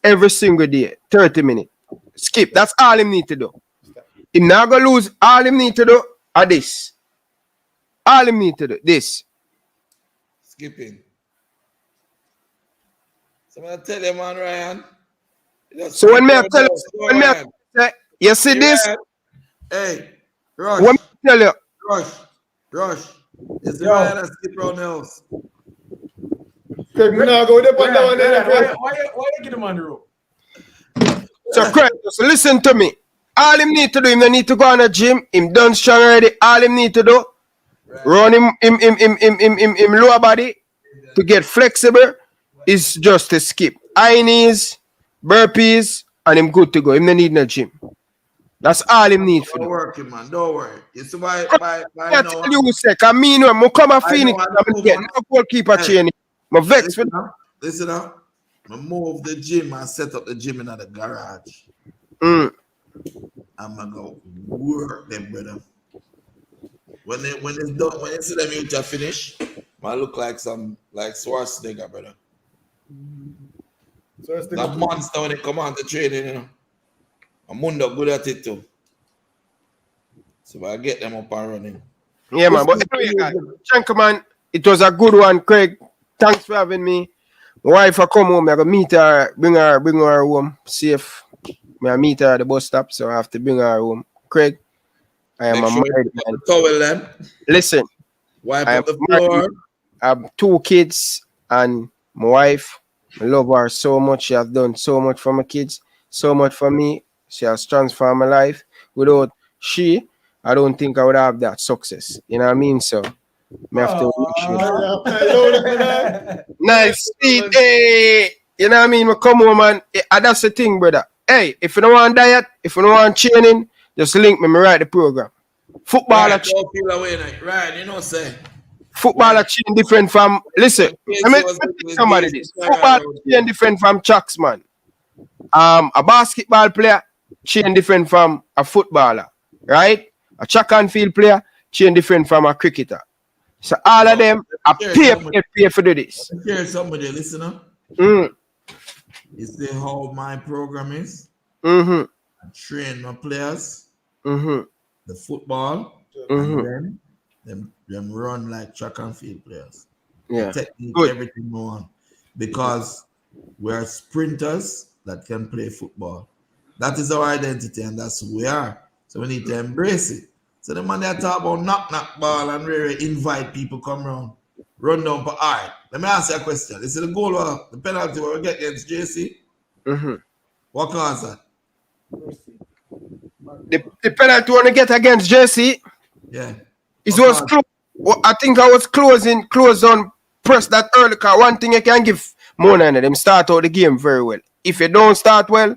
C: every single day, 30 minutes. Skip. That's all him need to do. He not gonna lose. All him need to do are this. All him need to do this.
A: Skipping. So I'm gonna tell you, man, Ryan.
C: So when me I tell you, you see this?
A: Hey, Rush.
C: When me tell you,
A: Rush. It's the Ryan that skip around the house.
D: Craig, we now go there on that one there.
F: Why you get him on the rope?
C: So Craig, just listen to me. All him need to do, him don't need to go on the gym. Him done strong already. All him need to do, run him lower body to get flexible. Is just to skip high knees, burpees, and him good to go. Him no need no gym. That's all him need for.
A: Don't working, man. Don't worry. You see why
C: I tell you, sec. I mean, when I come a Phoenix, I'm get no goalkeeper training. I'm vexed with.
A: Listen up. I move the gym and set up the gym in the garage.
C: Mm.
A: I'm gonna go work them, brother. When it's done, when you see them you to finish, I look like Schwarzenegger, brother.
D: So it's
A: That monster when it come on to training, you know. I'm good at it too. So I get them up and running.
C: Yeah, man. But anyway, guys, thank you, man. It was a good one, Craig. Thanks for having me. My wife will come home. I go meet her, bring her home safe. I meet her at the bus stop, so I have to bring her home. Craig, I am
A: Make
C: a
A: sure
C: married
A: you
C: man.
A: towel them.
C: Listen,
A: Wipe
C: I am
A: up the
C: married.
A: floor.
C: I have 2 kids and my wife. I love her so much. She has done so much for my kids, so much for me. She has transformed my life. Without she, I don't think I would have that success. You know what I mean? So, I have to wish you. Nice, sweet, hey. You know what I mean? We come home and that's the thing, brother. Hey, if you don't want diet, if you don't want training, just link me. Me write the program. Football,
A: Right, don't feel away, like, right, you know, say.
C: Football chain different from. Listen, let me tell somebody this. Football chain different from chucks, man. A basketball player chain different from a footballer, right? A track and field player chain different from a cricketer. So all of them are pay for this.
A: Hear somebody, listen up.
C: Mm.
A: You see how my program is?
C: Mm-hmm.
A: I train my players,
C: Mm-hmm.
A: the football,
C: Mm-hmm.
A: and then them run like track and field players.
C: Yeah.
A: The technique,
C: Good.
A: everything we want. Because we're sprinters that can play football. That is our identity, and that's who we are. So we need to embrace it. So the man that talk about knock ball and really invite people come around, run down for all right. Let me ask you a question. This is the goal of the penalty where we get against JC.
C: Mm-hmm.
A: What caused that?
C: The penalty want to get against Jesse.
A: Yeah.
C: It was close. I think I was close on press that early. Cause one thing you can give Mona and them start out the game very well. If you don't start well,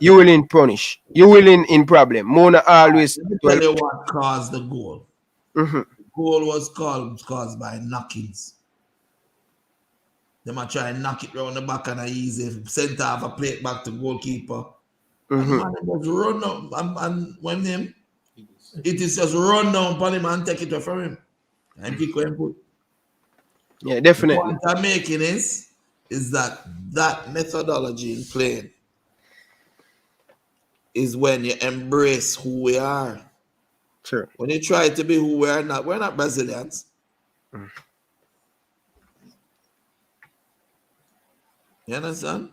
C: you will in punish. You will in problem. Mona always.
A: Let me tell you what caused the goal.
C: Mm-hmm.
A: The goal was caused by knockings. They might try and knock it round the back and a easy center of a plate back to goalkeeper.
C: Mm-hmm.
A: And the man just run up and when him, it is just run down upon him and take it away from him. And kick and put.
C: Yeah, definitely.
A: The point I'm making is that methodology in playing is when you embrace who we are.
C: Sure.
A: When you try to be who we're not Brazilians.
C: Mm.
A: You understand?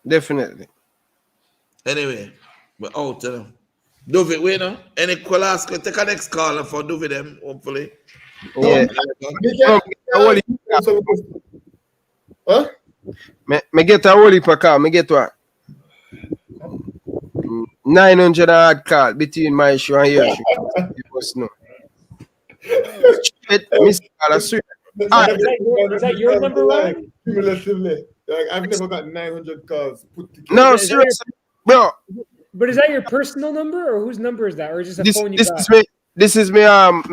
C: Definitely.
A: Anyway, we're out. David, wait now. Any call ask? Take a next call for David them, hopefully.
C: Yeah.
D: Huh?
C: Me get a whole heap of call. Me get what? 900 hard call between my show and your show. You must know.
H: Is that your number, Ryan?
D: Cumulatively. Like, I've never got 900 calls put together.
C: No, seriously, bro.
B: But is that your personal number, or whose number is that, or just a phone you got?
C: This is me number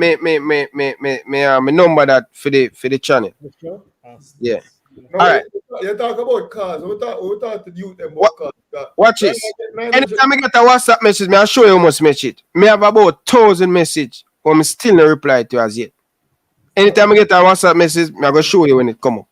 C: that for the channel. Yeah.
D: No,
C: all right.
D: You talk about cars. We talk to youth about cars.
C: Watch this. Anytime I get a WhatsApp message, I'll show you how much message. Me have about 1,000 messages, but I still not reply to as yet. Anytime I get a WhatsApp message, I'm going to show you when it come up.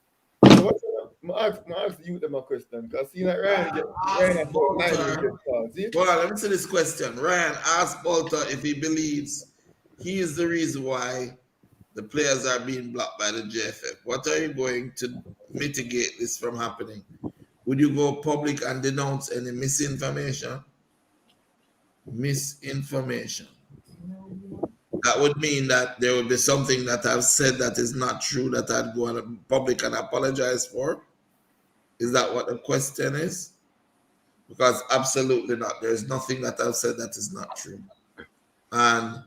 D: I ask you them a question because see that Ryan has about 900 cars.
A: Well, let me see this question. Ryan asked Bolter if he believes he is the reason why the players are being blocked by the JFF. What are you going to mitigate this from happening? Would you go public and denounce any misinformation? Misinformation. That would mean that there would be something that I've said that is not true that I'd go on public and apologize for. Is that what the question is? Because absolutely not. There's nothing that I've said that is not true. And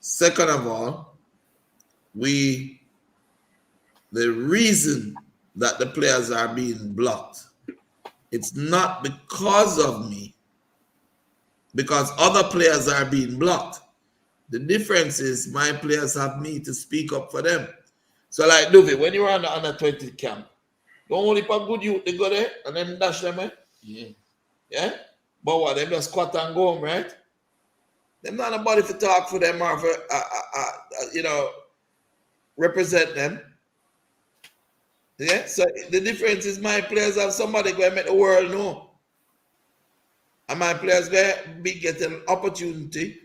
A: second of all, the reason that the players are being blocked, it's not because of me, because other players are being blocked. The difference is my players have me to speak up for them. So like Duvi, when you were on the under 20 camp, The only for good youth they go there and then dash them, eh?
F: Yeah.
A: Yeah? But what, them just squat and go home, right? Them not nobody to talk for them or for, represent them. Yeah? So the difference is my players have somebody going to make the world know. And my players going to be getting opportunity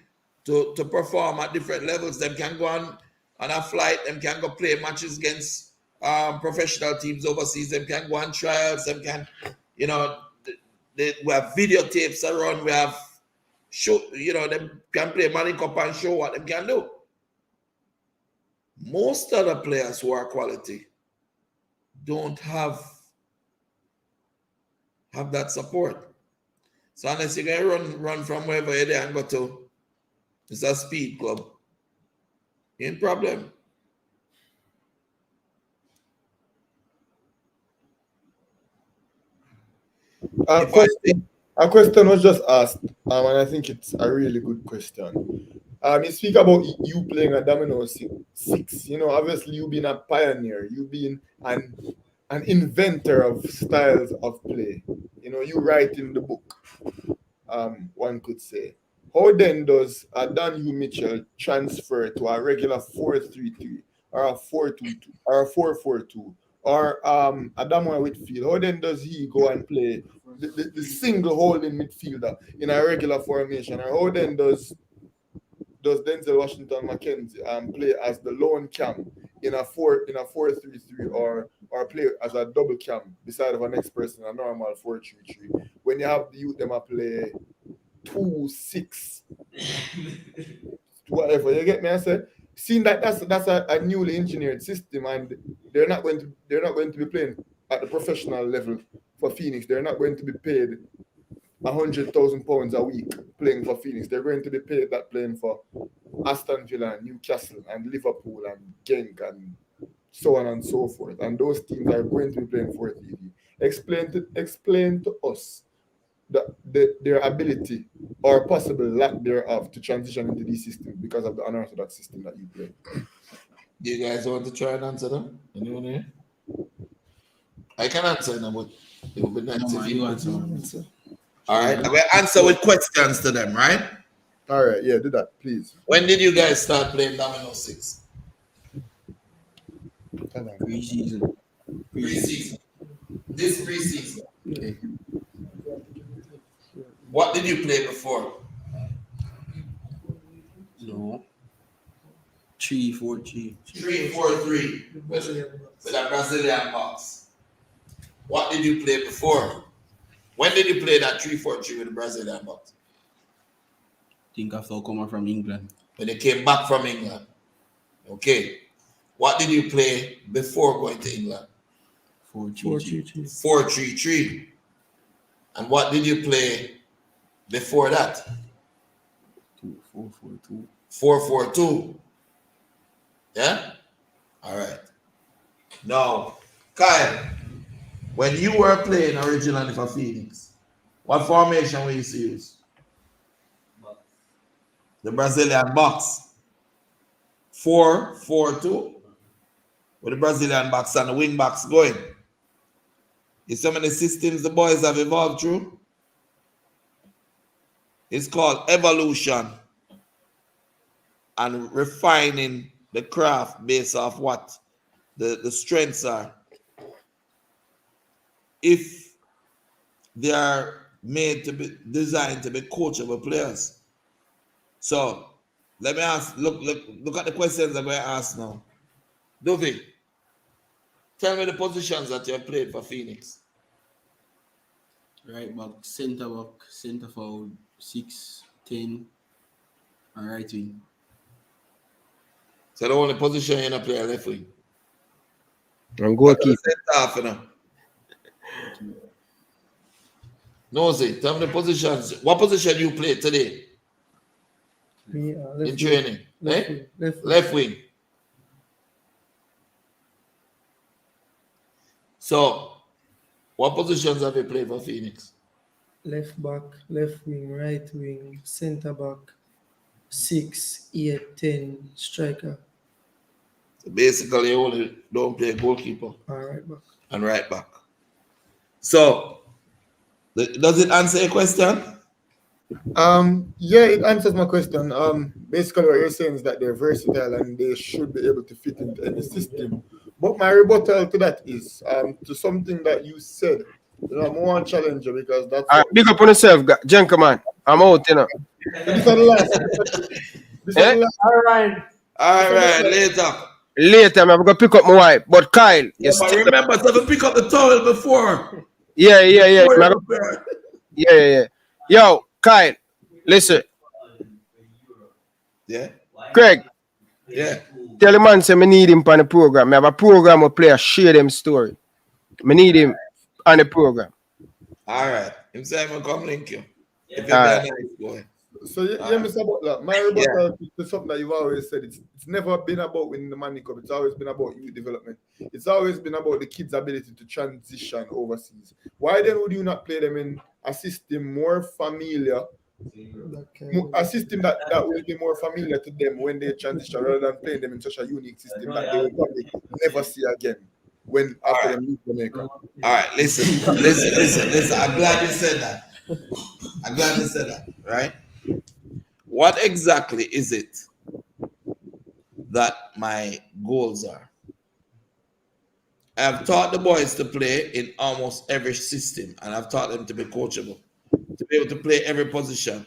A: to perform at different levels. Them can go on a flight. Them can go play matches against professional teams overseas. Them can go on trials. Them can, we have videotapes around. We have show, them can play Money Cup and show what them can do. Most other players who are quality don't have that support. So unless you're gonna run from wherever you're there and go to, it's a speed club. Ain't problem.
D: A question was just asked, and I think it's a really good question. You speak about you playing a domino six. Obviously you've been a pioneer. You've been an inventor of styles of play. You write in the book. One could say. How then does a Dan Hugh Mitchell transfer to a regular 4-3-3 or a 4-2-2 or a 4-4-2 or Adamoah Whitfield? How then does he go and play the single holding midfielder in a regular formation? Or how then does Denzel Washington McKenzie play as the lone cam in a 4-3-3 or play as a double cam beside of a next person, a normal 4-3-3? When you have the youth them play 2-6, whatever, you get me? I said, seeing that that's a newly engineered system, and they're not going to be playing at the professional level for Phoenix. They're not going to be paid £100,000 a week playing for Phoenix. They're going to be paid that playing for Aston Villa and Newcastle and Liverpool and Genk and so on and so forth. And those teams are going to be playing for TV. Explain to us their ability or possible lack thereof to transition into these systems because of the unorthodox system that you play.
A: Do you guys want to try and answer them? Anyone here? I can answer them, but it will be nice if you answer. All right, I'm going to answer with questions to them, right?
D: All right, yeah, do that, please.
A: When did you guys start playing Domino 6?
F: Pre-season.
A: Pre-season. This pre-season.
F: Okay.
A: What did you play before?
F: No. 3-4-3.
A: 3-4-3 with a Brazilian box. What did you play before? When did you play that 3-4-3 with the Brazilian box?
F: Think after coming from England.
A: When they came back from England. Okay. What did you play before going to England?
F: 4-3-3.
A: 4-3-3. And what did you play before that?
F: 4-4-2.
A: 4-4-2. Yeah? All right. Now, Kyle, when you were playing originally for Phoenix, what formation we used to use? The Brazilian box. 4-4-2. With the Brazilian box and the wing backs going. It's so many systems the boys have evolved through. It's called evolution and refining the craft based off what the strengths are. If they are made to be designed to be coachable players. So let me ask, look at the questions I'm going to ask now. Dovey, tell me the positions that you have played for Phoenix.
F: Right back, centre forward, 6, 10, and right wing.
A: So the only position you're not playing left wing.
C: And goalkeeper.
A: Half, you know. No, say, tell me the positions. What position you play today?
H: Me,
A: in training? Left wing. So, what positions have you played for Phoenix?
H: Left back, left wing, right wing, centre back, 6, 8, 10, striker.
A: So basically, you only don't play goalkeeper.
H: All right, back.
A: and right back. So, does it answer your question?
D: Yeah, it answers my question. Basically what you're saying is that they're versatile and they should be able to fit into any system. But my rebuttal to that is to something that you said. You know, I'm one challenger because that's
C: All right, big up on yourself, gentlemen. I'm out, you know.
D: So this is the last. This is the last.
H: All right.
A: All right, later.
C: Later, I'm going to pick up my wife. But Kyle, you
A: Yeah, but remember to pick up the towel before.
C: Yeah.
A: Before you prepare.
C: Yeah. Yo, Kyle, listen.
A: Yeah.
C: Craig.
A: Yeah.
C: Tell the man say me need him on the program. I have a program where players share them story. Me need him on the program.
A: All right. Him say I'm going to come link you. If you're a nice boy.
D: So yeah, Mr. Butler, my rebuttal to something that you've always said, it's never been about winning the Money Cup. It's always been about youth development. It's always been about the kids' ability to transition overseas. Why then would you not play them in a system more familiar, a system that will be more familiar to them when they transition, rather than playing them in such a unique system that they will probably never see again when after them leave Jamaica?
A: All right, listen. I'm glad you said that. Right? What exactly is it that my goals are? I've taught the boys to play in almost every system, and I've taught them to be coachable, to be able to play every position.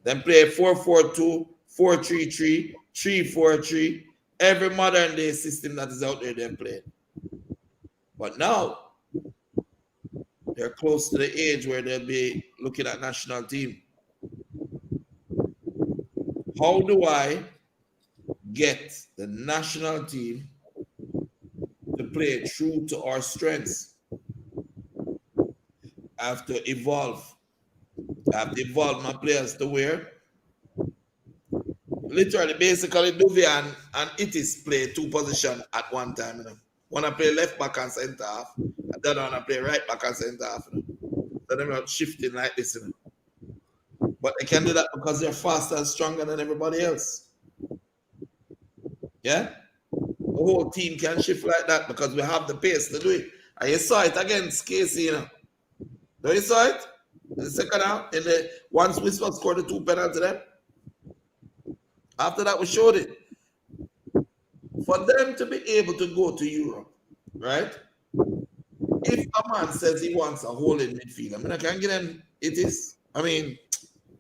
A: Then play 4-4-2, 4-3-3, 3-4-3, every modern day system that is out there they're playing. But now, they're close to the age where they'll be looking at national team. How do I get the national team to play true to our strengths? I have to evolve. I have to evolve my players to where literally, basically, Duvey and Itis play two positions at one time. You know? One I play left back and centre half, and the other one I play right back and centre half. You know? So they're not shifting like this. You know? But they can do that because they're faster and stronger than everybody else. Yeah? The whole team can shift like that because we have the pace to do it. And you saw it against Casey, you know. Don't you saw it? In the second half, once we scored the 2 penalties there. After that, we showed it. For them to be able to go to Europe, right? If a man says he wants a holding midfield, I mean, I can get him Itis. I mean,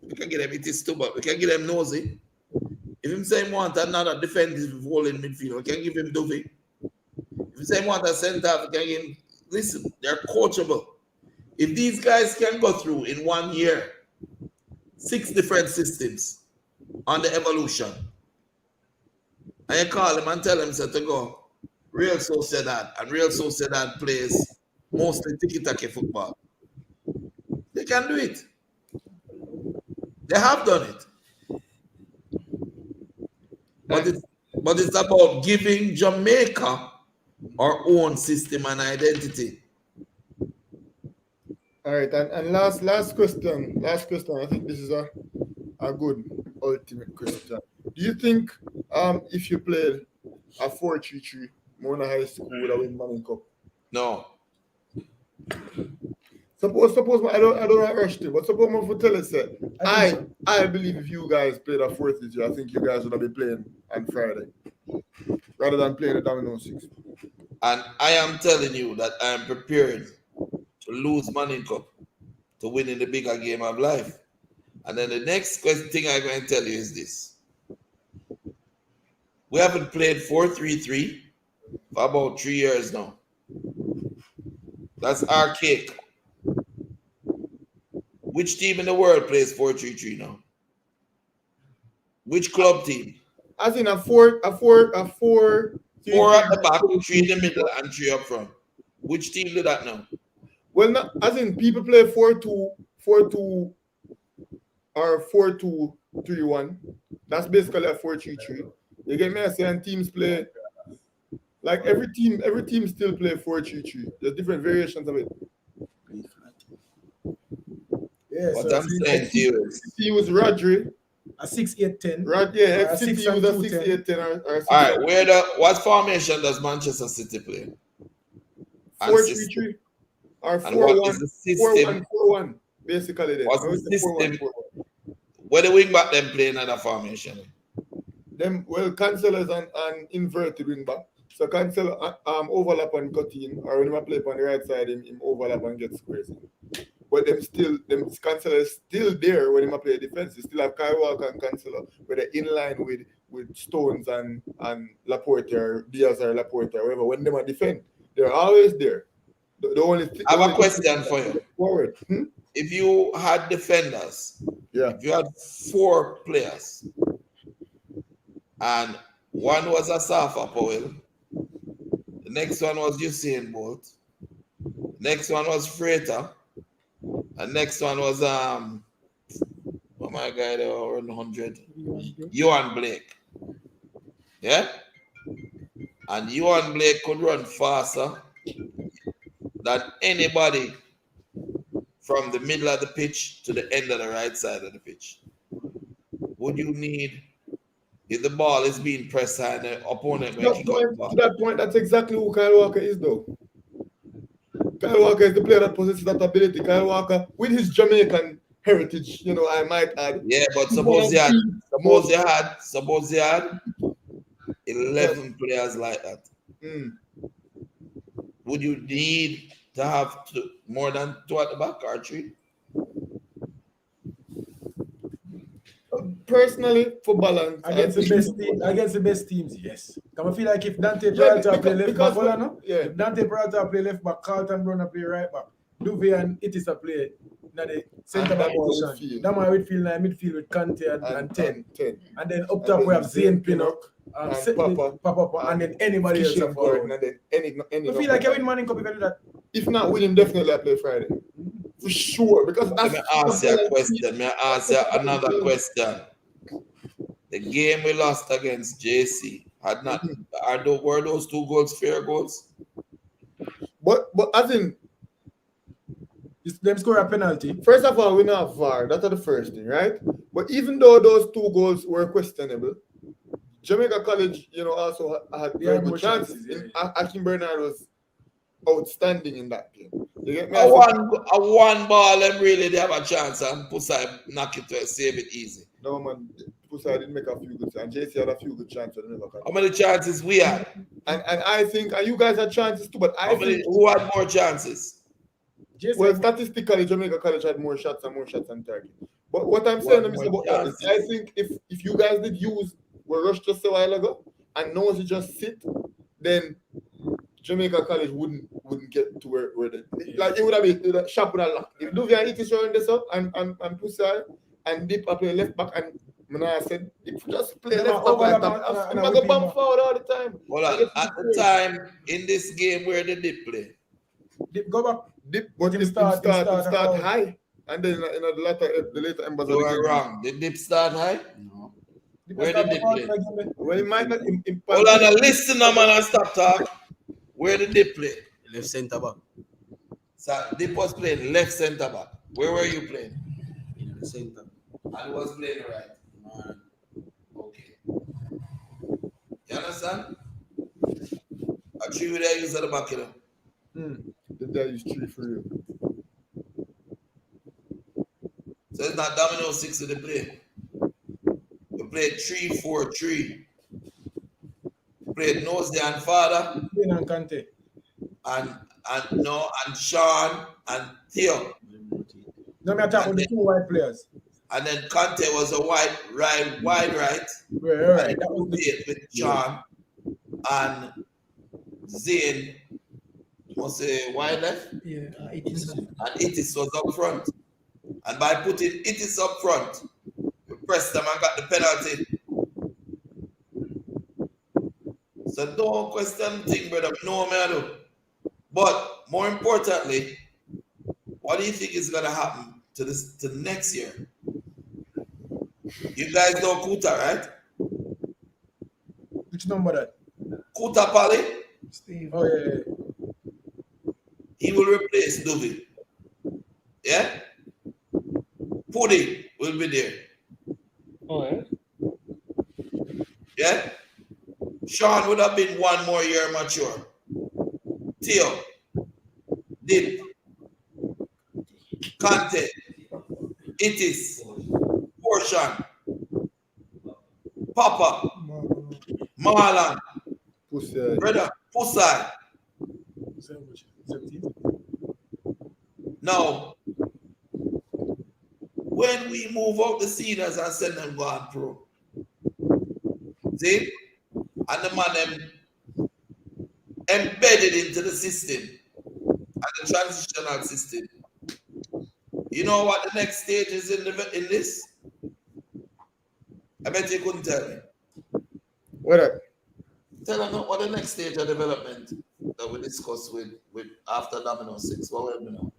A: we can get him Itis too, but we can get him Nosy. If him say he wants another defensive holding midfield, we can give him Duvey. If he say he wants a centre, we can give him. Listen, they're coachable. If these guys can go through in 1 year 6 different systems on the evolution, and you call him and tell him to go, Real Sociedad, and Real Sociedad plays mostly tiki-taka football. They can do it. They have done it. But it's about giving Jamaica our own system and identity.
D: All right, and last question. I think this is a good ultimate question. Do you think if you played a 4-3-3, Mona High School would have win Money Cup?
A: No.
D: Suppose I don't want to rush to, but suppose my tell us that I believe if you guys played a 4-3-3, I think you guys would have been playing on Friday rather than playing the Domino 6.
A: And I am telling you that I am prepared to lose Money Cup to win in the bigger game of life. And then the next thing I'm going to tell you is this. We haven't played 4-3-3 for about 3 years now. That's archaic. Which team in the world plays 4-3-3 now? Which club team?
D: As in a four.
A: 4 at the back, 3 in the middle, and 3 up front. Which team do that now?
D: Well, not, as in people play 4-2, or 4-2-3-1. That's basically a 4-3-3. You get me? I say, and teams play like every team still play 4-3-3. There's different variations of it. Yeah,
A: what I'm saying to you is,
D: he was Rodri.
K: A 6-8-10.
D: Right, yeah, City was a 6-8-10 or 6.
A: All right, what formation does Manchester City play? and
D: 4-3-3 or
A: And what
D: 4-1,
A: is the system?
D: 4-1-4-1, basically. Then.
A: What's the system? Where the wing back them play another formation?
D: Them Cancelo's and inverted wing back. So Cancelo overlap and cut in, or when he play on the right side, him overlap and get squares in. But Cancelo is still there when he play defense. You still have Kyle Walker and Cancelo, but they're in line with Stones and Laporte or Diaz or Laporte or whatever. When they defend, they're always there. The only
A: I have a question for you.
D: Forward.
A: If you had defenders, if you had 4 players, and one was a Safa Powell, the next one was Usain Bolt, next one was Freighter, and next one was what my guy there around 100, Johan Blake. Yeah, and Johan Blake could run faster than anybody from the middle of the pitch to the end of the right side of the pitch. Would you need, if the ball is being pressed and the opponent
D: to that point, that's exactly who Kyle Walker is, though. Kyle Walker is the player that possesses that ability. Kyle Walker, with his Jamaican heritage, I might add.
A: Yeah, but suppose you had 11 players like that. Would you need to have more than 2 at the back or 3?
D: Personally, for balance,
K: against the best teams, yes. I feel like if Dante Peralta play left back, if Dante Peralta play left back, Carlton Brunner play right back, Duve and Itisa play in the centre back position. That might feel like midfield with Kante and 10. And then up top we have Zane Pinnock, Papa, and then anybody else. I feel like Kevin Manning could do that.
D: If not, William definitely play Friday. For sure. Because
A: Let me ask you a question. Let me ask you another question. The game we lost against JC were those 2 goals fair goals?
D: But as in,
K: them score a penalty.
D: First of all, we not have VAR. That's the first thing, right? But even though those 2 goals were questionable, Jamaica College, also had very good chances. Akin Bernard was outstanding in that game. You get me?
A: A one ball, and really they have a chance, and Pusai knock it to save it easy.
D: No man, Pusai didn't make a few good chances. JC had a few good chances.
A: How many chances we had?
D: And I think, and you guys had chances too, but
A: who had more chances?
D: Well, statistically, Jamaica College had more shots on target. But what I'm saying, Mr. Butler, is I think if you guys did use were rushed just a while ago and Nosey just sit, then Jamaica College wouldn't get to where they like it would have been sharp with a lock. If Duvian it is showing this up and Pusai and Dip play left back and Mana said if you just play left back and go bump forward all the time.
A: Well, at the time in this game where the Dip play.
K: Dip go back.
D: Dip but him start high. And then in the later embers
A: you are wrong. Did Dip start high?
K: No.
A: Where did Dip play?
D: Well, he might not
A: hold on, listen now, man, and stop talk. Where did Dip play?
F: Left centre back.
A: So Dip was playing left centre back. Where were you playing?
F: In the centre.
A: And was playing right. Okay. You understand? A 3 with I use at the back,
D: The guy use 3 for you.
A: So it's not domino 6 with the play. We played 3-4-3. Played Nosey and Father.
K: And Kante.
A: And Sean and Theo.
K: No, me attack with the 2 white players.
A: And then Kante was a wide right.
K: Right.
A: That was with Sean and Zane was a wide left.
H: Yeah,
A: Itis. And Itis was up front. And by putting Itis up front, we pressed them and got the penalty. So don't question the thing, brother. No, man. But more importantly, what do you think is gonna happen to next year? You guys know Kuta, right?
K: Which number that?
A: Kuta Pali.
H: Steve.
K: Oh yeah.
A: He will replace Duvi. Yeah? Pudi will be there.
B: Oh, yeah?
A: Yeah? Sean would have been 1 more year mature. Theo Dip, Kante, Itis, Portion, Papa, Marlon, brother, Pusai.
K: 17.
A: Now, when we move out the seniors and send them go on pro, see? And the man them embedded into the system and the transitional system. You know what the next stage is in this? I bet you couldn't tell me.
D: What?
A: Tell them what the next stage of development that we discuss with after Domino 6. What will we know?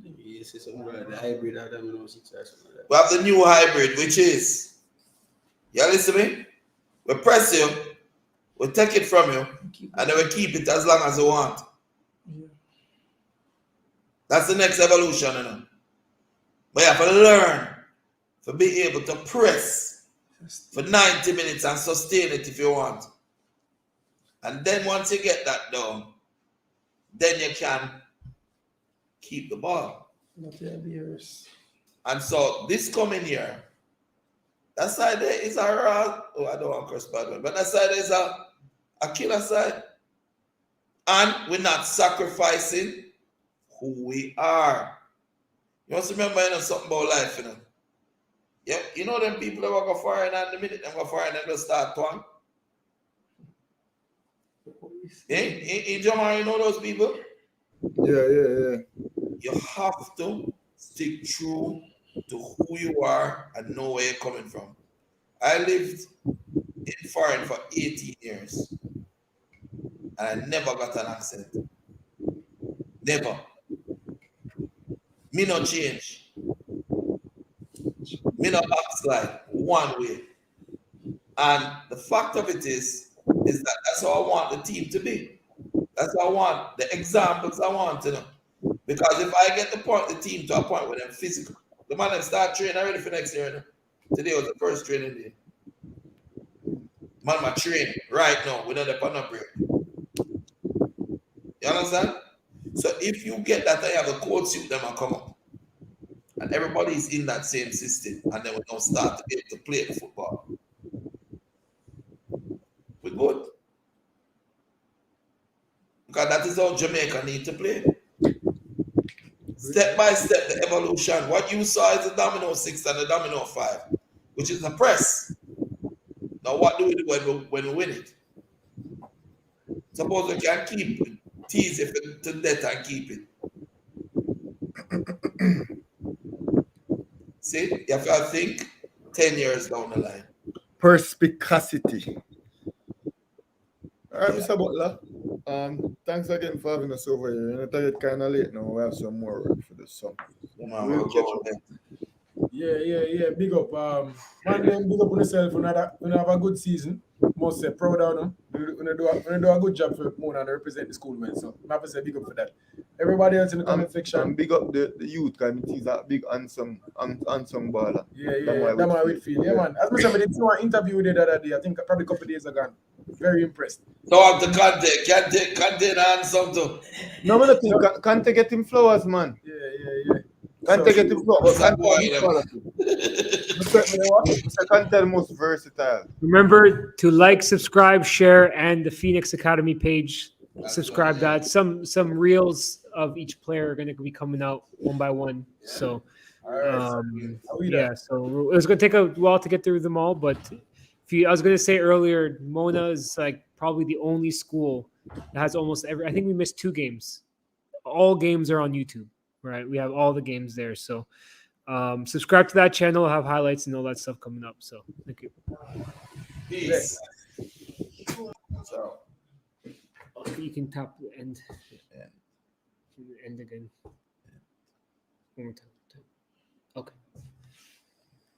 F: You say something like the hybrid of Domino 6 or something like that.
A: We have the new hybrid, which is, you listen to me? We press you, we take it from you, and then we keep it as long as you want. That's the next evolution, you know. But you have to learn to be able to press for 90 minutes and sustain it if you want. And then once you get that done, then you can keep the ball. And so this coming year, that side there is I don't want to curse bad one, but that side is a killer side. And we're not sacrificing who we are. You must remember, you know, something about life, you know. Yeah, you know them people that go foreign and the minute they go foreign, they just start twang. In Jamaica, you know those people?
D: Yeah.
A: You have to stick true to who you are and know where you're coming from. I lived in foreign for 18 years and I never got an accent. Never. Me no change. Me no backslide one way. And the fact of it is that that's how I want the team to be. That's how I want the examples I want to know. Because if I get the team to a point where they're physical, the man that start training already for next year. You know? Today was the first training day. Man, my train right now without a partner break. You understand? So if you get that, I have a cold suit, them and come up. And everybody is in that same system, and then we don't start to be able to play the football. We're good. Because that is how Jamaica need to play. Step by step, the evolution. What you saw is the Domino 6 and the Domino 5, which is the press. Now, what do we do when we win it? Suppose we can keep it, tease it to death and keep it. See, you have to think 10 years down the line.
D: Perspicacity. All right, Mr. Butler. Thanks again for having us over here. And I it's kind of late now. We have some more work for the summer. We'll catch up.
K: Yeah. Big up. Man, big up on yourself. When have a good season. Must say proud of them. When do a good job for Mona and represent the school, man. So I have to say big up for that. Everybody else in the comment section.
D: And big up the youth committees are big handsome baller.
K: Yeah. That's how it feel. Yeah, man. As I said, I did see one interview with the other day. I think probably a couple of days ago. Very impressed.
A: So I'm the Kante handsome too.
D: No, I think Kante get him flowers, man.
K: Yeah.
D: Kante get him flowers. Kante most versatile.
B: Remember to like, subscribe, share, and the Phoenix Academy page. Subscribe that. Some reels of each player are going to be coming out one by one. So, so it was going to take a while to get through them all. But I was going to say earlier, Mona is like probably the only school that has almost every. I think we missed 2 games. All games are on YouTube, right? We have all the games there. So, subscribe to that channel. I'll have highlights and all that stuff coming up. So, thank you.
A: Peace.
B: So, you can tap the end. End again. One more time.